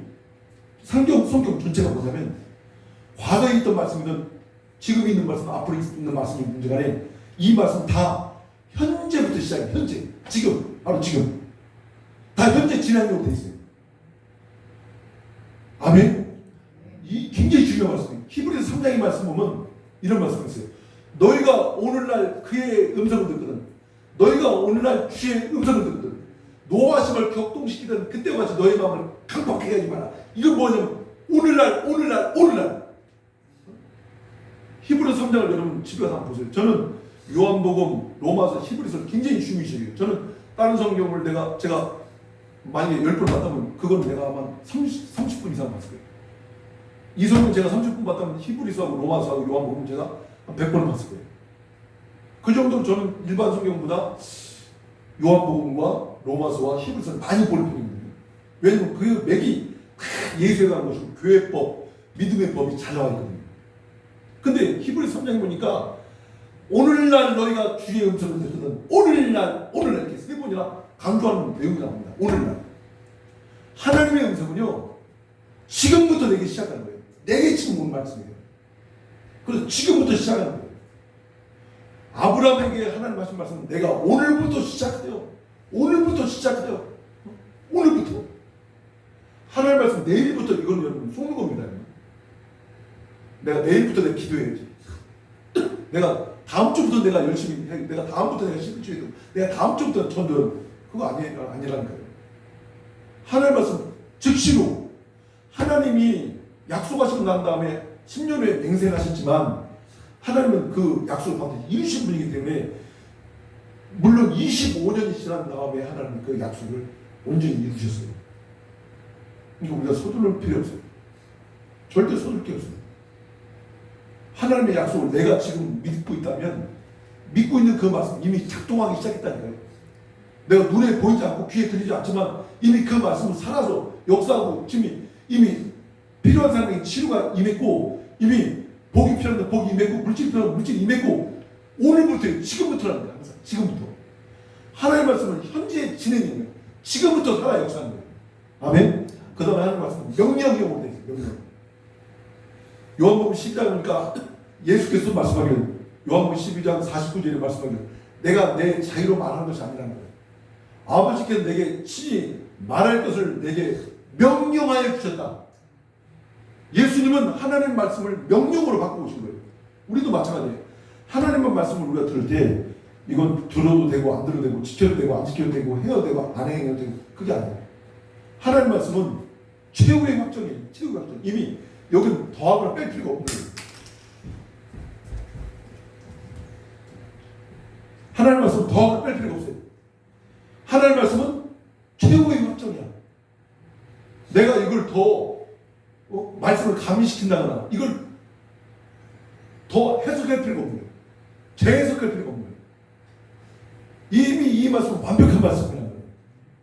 성경 전체가 뭐냐면 과거에 있던 말씀이든 지금 있는 말씀, 앞으로 있는 말씀이 문제간에 이 말씀 다 현재부터 시작해요. 현재, 지금, 바로 지금 다 현재 진행으로 되어 있어요. 아멘. 이 굉장히 중요한 말씀이에요. 히브리서 3장의 말씀 보면 이런 말씀이 있어요. 너희가 오늘날 그의 음성을 듣거든. 너희가 오늘날 주의 음성을 듣거든. 노하심을 격동시키던 그때와 같이 너희 마음을 강박하게 하지 마라. 이건 뭐냐면 오늘날 히브리서 3장을 여러분 집에 가서 한번 보세요. 저는 요한복음, 로마서, 히브리서를 굉장히 중요시해요. 저는 다른 성경을 제가 만약에 10번 봤다면 그건 내가 아마 30분 이상 봤을 거예요. 이 성경 제가 30분 봤다면 히브리서하고 로마서하고 요한복음 제가 한 100번을 봤을 거예요. 그 정도로 저는 일반 성경보다 요한복음과 로마서와 히브리서를 많이 볼 편입니다. 왜냐면 그 맥이 예수에 관한 것이고 교회법, 믿음의 법이 잘 나와 있거든요. 근데 히브리서 3장에 보니까 오늘날 너희가 주의 음성을 듣거든 오늘날 이렇게 세 번이나 강조하는 내용이 나옵니다. 오늘날 하나님의 음성은요 지금부터 내게 시작하는 거예요. 내게 지금 온 말씀이에요. 그래서 지금부터 시작하는 거예요. 아브라함에게 하나님 하신 말씀은 내가 오늘부터 시작돼요. 오늘부터 시작돼요. 오늘부터. 하나님 말씀 내일부터 이건 여러분 속는 겁니다. 내가 내일부터 내가 기도해야지. 내가 다음 주부터 내가 열심히 해. 내가 다음부터 내가 신부주의도. 내가 다음 주부터 전도. 그거 아니라니까요. 하나님 말씀 즉시로 하나님이 약속하시고 난 다음에 10년 후에 맹세하셨지만 하나님은 그 약속을 반드시 이루신 분이기 때문에 물론 25년이 지난 다음에 하나님은 그 약속을 온전히 이루셨어요. 그러니까 우리가 서두를 필요 없어요. 절대 서둘 게 없어요. 하나님의 약속을 내가 지금 믿고 있다면 믿고 있는 그 말씀 이미 작동하기 시작했다니까요. 내가 눈에 보이지 않고 귀에 들리지 않지만 이미 그 말씀은 살아서 역사하고 지금 이미 필요한 사람에게 치료가 임했고 이미 복이 필요한데 복이 임했고 물질이 필요한 물질이 임했고 오늘부터 지금부터랍니다. 항상 지금부터 하나님의 말씀은 현재 진행이에요. 지금부터 살아 역사하는 거예요. 아멘. 그 다음에 하나님의 말씀은 명령형으로 되어 있어요. 명령. 요한복음 12장 보니까 예수께서 말씀하기를 요한복음 12장 49절에 말씀하기를 내가 내 자유로 말하는 것이 아니라는 거예요. 아버지께서 내게 친히 말할 것을 내게 명령하여 주셨다. 예수님은 하나님의 말씀을 명령으로 바꾸고 오신 거예요. 우리도 마찬가지예요. 하나님의 말씀을 우리가 들을 때 이건 들어도 되고 안 들어도 되고 지켜도 되고 안 지켜도 되고 해도 되고 안 해도 되고 그게 아니에요. 하나님의 말씀은 최후의 확정이에요. 최후의 확정. 이미 여기는 더하거나 뺄 필요가 없는 거예요. 하나님의 말씀은 더하거나 뺄 필요가 없어요. 하나님의 말씀은 최후의 확정이야. 내가 이걸 더 말씀을 가미시킨다거나 이걸 더 해석할 필요가 없는 거예요. 재해석할 필요가 없는 거예요. 이미 이 말씀은 완벽한 말씀이라는 거예요.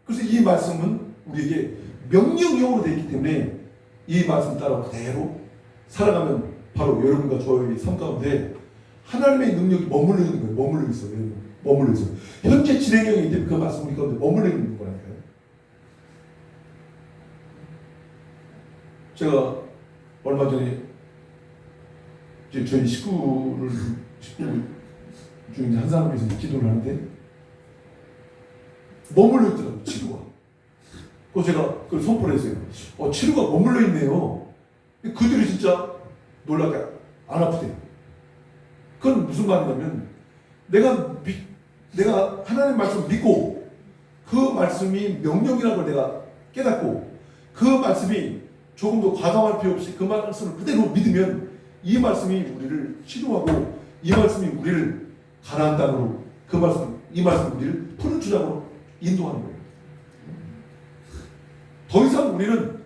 그래서 이 말씀은 우리에게 명령형으로 되어 있기 때문에 이 말씀 따라 그대로 살아가면 바로 여러분과 저의 삶 가운데 하나님의 능력이 머물러 있는 거예요. 머물러 있어요. 머물러 있어요. 현재 진행형이기 때문에 그 말씀 우리 가운데 머물러 있는 거라니까요. 제가 얼마 전에 이제 저희 식구 중에 한 사람이 있어서 기도를 하는데 머물러 있더라고요. 치료가. 그래서 제가 그걸 선포를 했어요. 치료가 머물러 있네요. 그들이 진짜 놀랍게 안 아프대요. 그건 무슨 말이냐면 내가 하나님 말씀을 믿고 그 말씀이 명령이라는 걸 내가 깨닫고 그 말씀이 조금 더 과감할 필요 없이 그 말씀을 그대로 믿으면 이 말씀이 우리를 치료하고 이 말씀이 우리를 가나안 땅으로 이 말씀이 우리를 푸른 주장으로 인도하는 거예요. 더 이상 우리는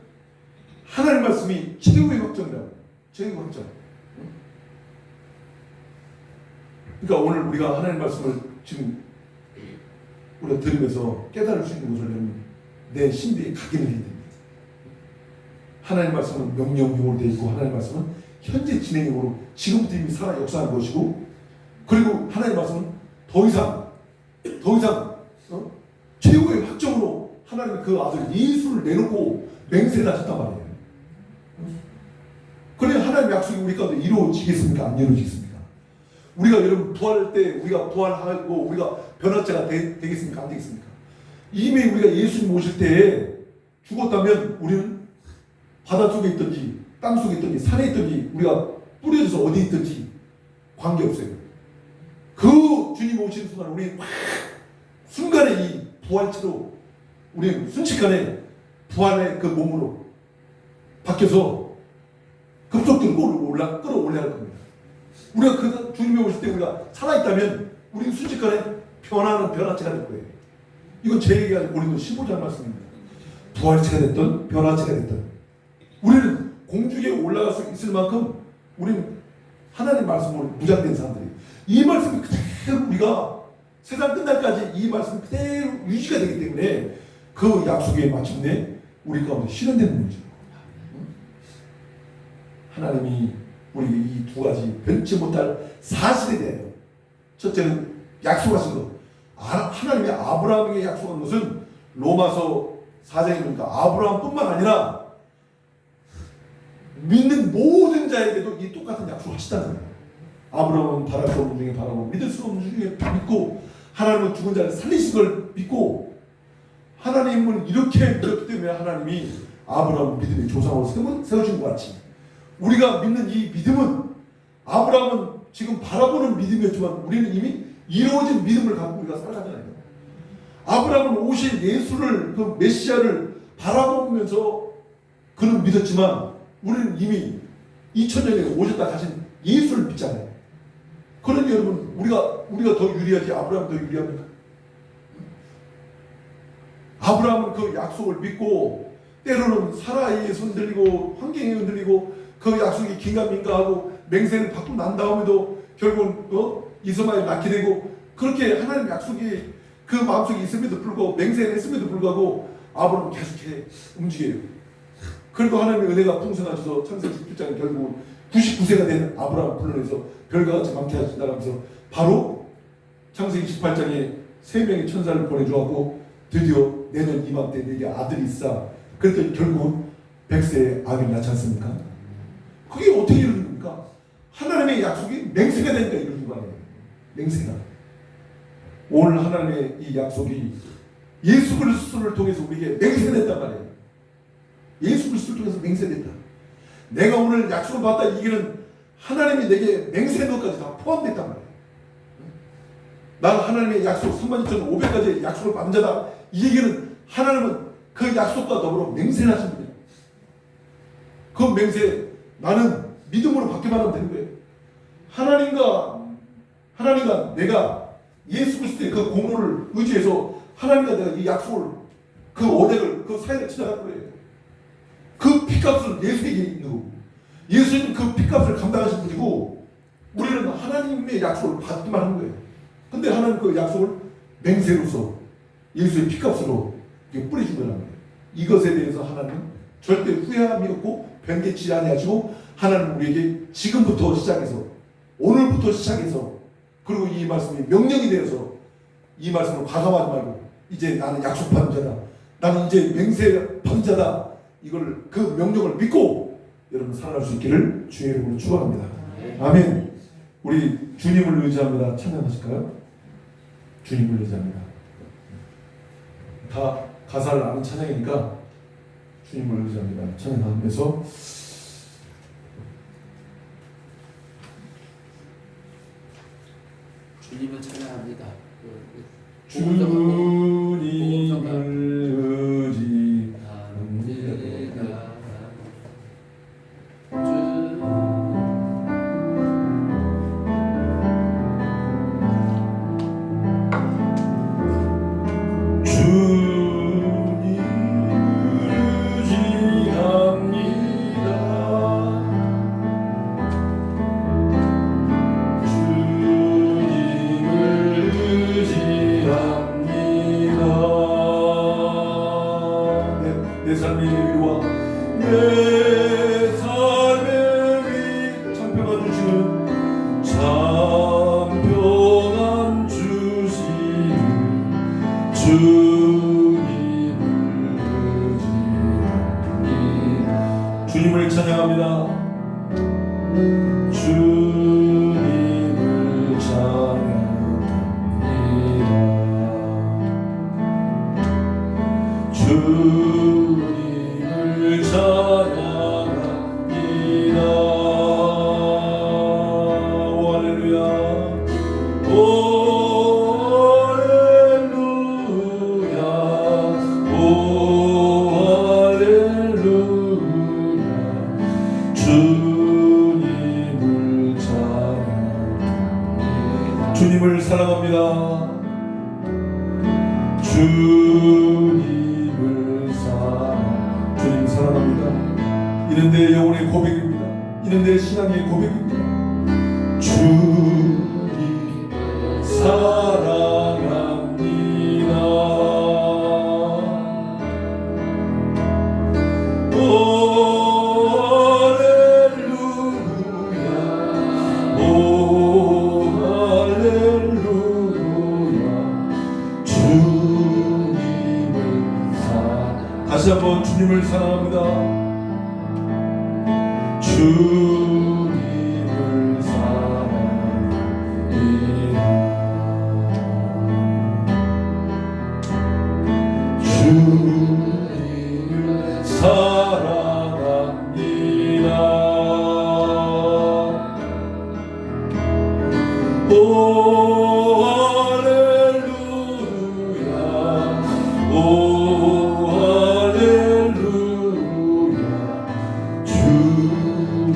하나님 말씀이 최후의 확정이라고. 최후의 확정. 그러니까 오늘 우리가 하나님 말씀을 지금 우리가 들으면서 깨달을 수 있는 것을 내 신비에 각인을 해야 됩니다. 하나님 말씀은 명령형으로 되어 있고 하나님 말씀은 현재 진행형으로 지금부터 이미 살아 역사하는 것이고 그리고 하나님 말씀은 더 이상 최후의 확정으로 하나님의 그 아들 예수를 내놓고 맹세를 하셨단 말이에요. 그래 하나님의 약속이 우리 가운데 이루어지겠습니까? 안 이루어지겠습니까? 우리가 여러분 부활할 때 우리가 부활하고 우리가 변화체가 되겠습니까? 안 되겠습니까? 이미 우리가 예수님 오실 때 죽었다면 우리는 바다 속에 있든지 땅 속에 있든지 산에 있든지 우리가 뿌려져서 어디 있든지 관계없어요. 그 주님 오시는 순간 우리 순간에 이 부활체로 우리 순식간에 부활의 그 몸으로 바뀌어서 급속도로 끌어올라갈 겁니다. 우리가 그 주님이 오실 때 우리가 살아있다면 우리는 순식간에 변화는 변화체가 될 거예요. 이건 제 얘기가 아니고 고린도 15장 말씀입니다. 부활체가 됐든 변화체가 됐든 우리는 공중에 올라갈 수 있을 만큼 우리는 하나님 말씀으로 무장된 사람들이에요. 이 말씀이 그대로 우리가 세상 끝날까지 이 말씀이 그대로 유지가 되기 때문에 그 약속에 마침내 우리 가운데 실현되는 거죠. 하나님이 우리에게 이 두 가지 변치 못할 사실에 대하여, 첫째는 약속하신 것, 하나님이 아브라함에게 약속한 것은 로마서 4장에 보니까 아브라함뿐만 아니라 믿는 모든 자에게도 이 똑같은 약속을 하시다는 거예요. 아브라함은 바랄 수 없는 중에 바라고 믿을 수 없는 중에 믿고, 하나님은 죽은 자를 살리신 걸 믿고, 하나님은 이렇게 믿었기 때문에 하나님이 아브라함을 믿음의 조상으로 세우신 것 같이, 우리가 믿는 이 믿음은, 아브라함은 지금 바라보는 믿음이었지만 우리는 이미 이루어진 믿음을 갖고 우리가 살아가잖아요. 아브라함은 오실 예수를, 그 메시아를 바라보면서 그는 믿었지만 우리는 이미 2000년에 오셨다 가신 예수를 믿잖아요. 그러니 여러분, 우리가 더 유리하지 아브라함이 더 유리합니까? 아브라함은 그 약속을 믿고, 때로는 사라에 흔들리고 환경에 흔들리고 그 약속이 긴가민가하고 맹세를 받고 난 다음에도 결국은 이스마엘 낳게 되고, 그렇게 하나님 약속이 그 마음속에 있음에도 불구하고, 맹세를 했음에도 불구하고 아브라함은 계속해 움직여요. 그리고 하나님의 은혜가 풍성하셔서 창세기 17장에 결국 99세가 된 아브라함 불러내서 별과 같이 많게 하신다면서 바로 창세기 18장에 3명의 천사를 보내주었고, 드디어 내년 이맘때 내게 아들이 있어. 그랬더니 결국은 100세에 아들이 낳지 않습니까? 그게 어떻게 이루어진 겁니까? 하나님의 약속이 맹세가 되니까 이루어진 거 아니에요. 맹세가. 오늘 하나님의 이 약속이 예수 그리스도를 통해서 우리에게 맹세가 됐단 말이에요. 예수 그리스도를 통해서 맹세됐다. 내가 오늘 약속을 받다, 이게는 하나님이 내게 맹세한 것까지 다 포함됐단 말이에요. 나는 하나님의 약속 32,500가지의 약속을 받은 자다. 이 얘기는 하나님은 그 약속과 더불어 맹세를 하신 분이에요. 그 맹세, 나는 믿음으로 받기만 하면 되는 거예요. 하나님과 내가 예수 그리스도의 그 공로를 의지해서 하나님과 내가 이 약속을, 그 언약을, 그 사이를 지나가는 거예요. 그 피값은 예수에게 있는 거고, 예수는 그 피값을 감당하신 분이고, 우리는 하나님의 약속을 받기만 하는 거예요. 근데 하나님 그 약속을 맹세로서 예수의 피값으로 뿌려준 거란 말이에요. 이것에 대해서 하나님은 절대 후회함이 없고 변개치 아니하시고, 하나님은 우리에게 지금부터 시작해서, 오늘부터 시작해서, 그리고 이 말씀이 명령이 되어서 이 말씀을 과감하지 말고, 이제 나는 약속받은 자다, 나는 이제 맹세 받은 자다, 이걸, 그 명령을 믿고 여러분 살아갈 수 있기를 주의 이름으로 축원합니다. 아멘. 우리 주님을 의지합니다. 찬양하실까요? 주님을 의지합니다. 다 가사를 아는 찬양이니까 주님을 의지합니다. 찬양하면서 주님을 찬양합니다. 주님을 의지합니다. 내 삶의 위로와 내 삶의 위 참평안 주시는 참평안 주시는 주님을 의지합니다. 주님을 찬양합니다. 주님을 찬양합니다. 주님을 찬양합니다. 오 할렐루야. 오 할렐루야. 오 할렐루야. 주님을 찬양합니다. 주님을 사랑합니다. 주님 사랑합니다. 이런 이는 내 영혼의 고백입니다. 이는 내 신앙의 고백입니다. 주님 사랑합니다. 오 할렐루야, 오 할렐루야. 주님을 다시 한번 주님을 사랑합니다. 주님을 사랑합니다. 주님을 사랑합니다. 오 할렐루야, 오 할렐루야. 주님을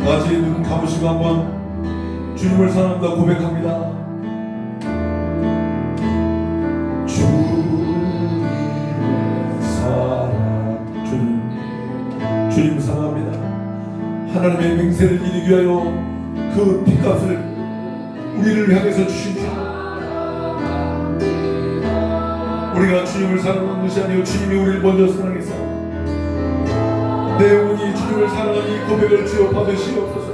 같이 눈 감으시고 한번 주님을 사랑한다 고백합니다. 주님 사랑합니다. 하나님의 맹세를 이루기 위하여 그 핏값을 우리를 향해서 주신 주. 우리가 주님을 사랑하는 것이 아니요 주님이 우리를 먼저 사랑해서 내 영혼이 주님을 사랑하는 이 고백을 주여 받으시옵소서.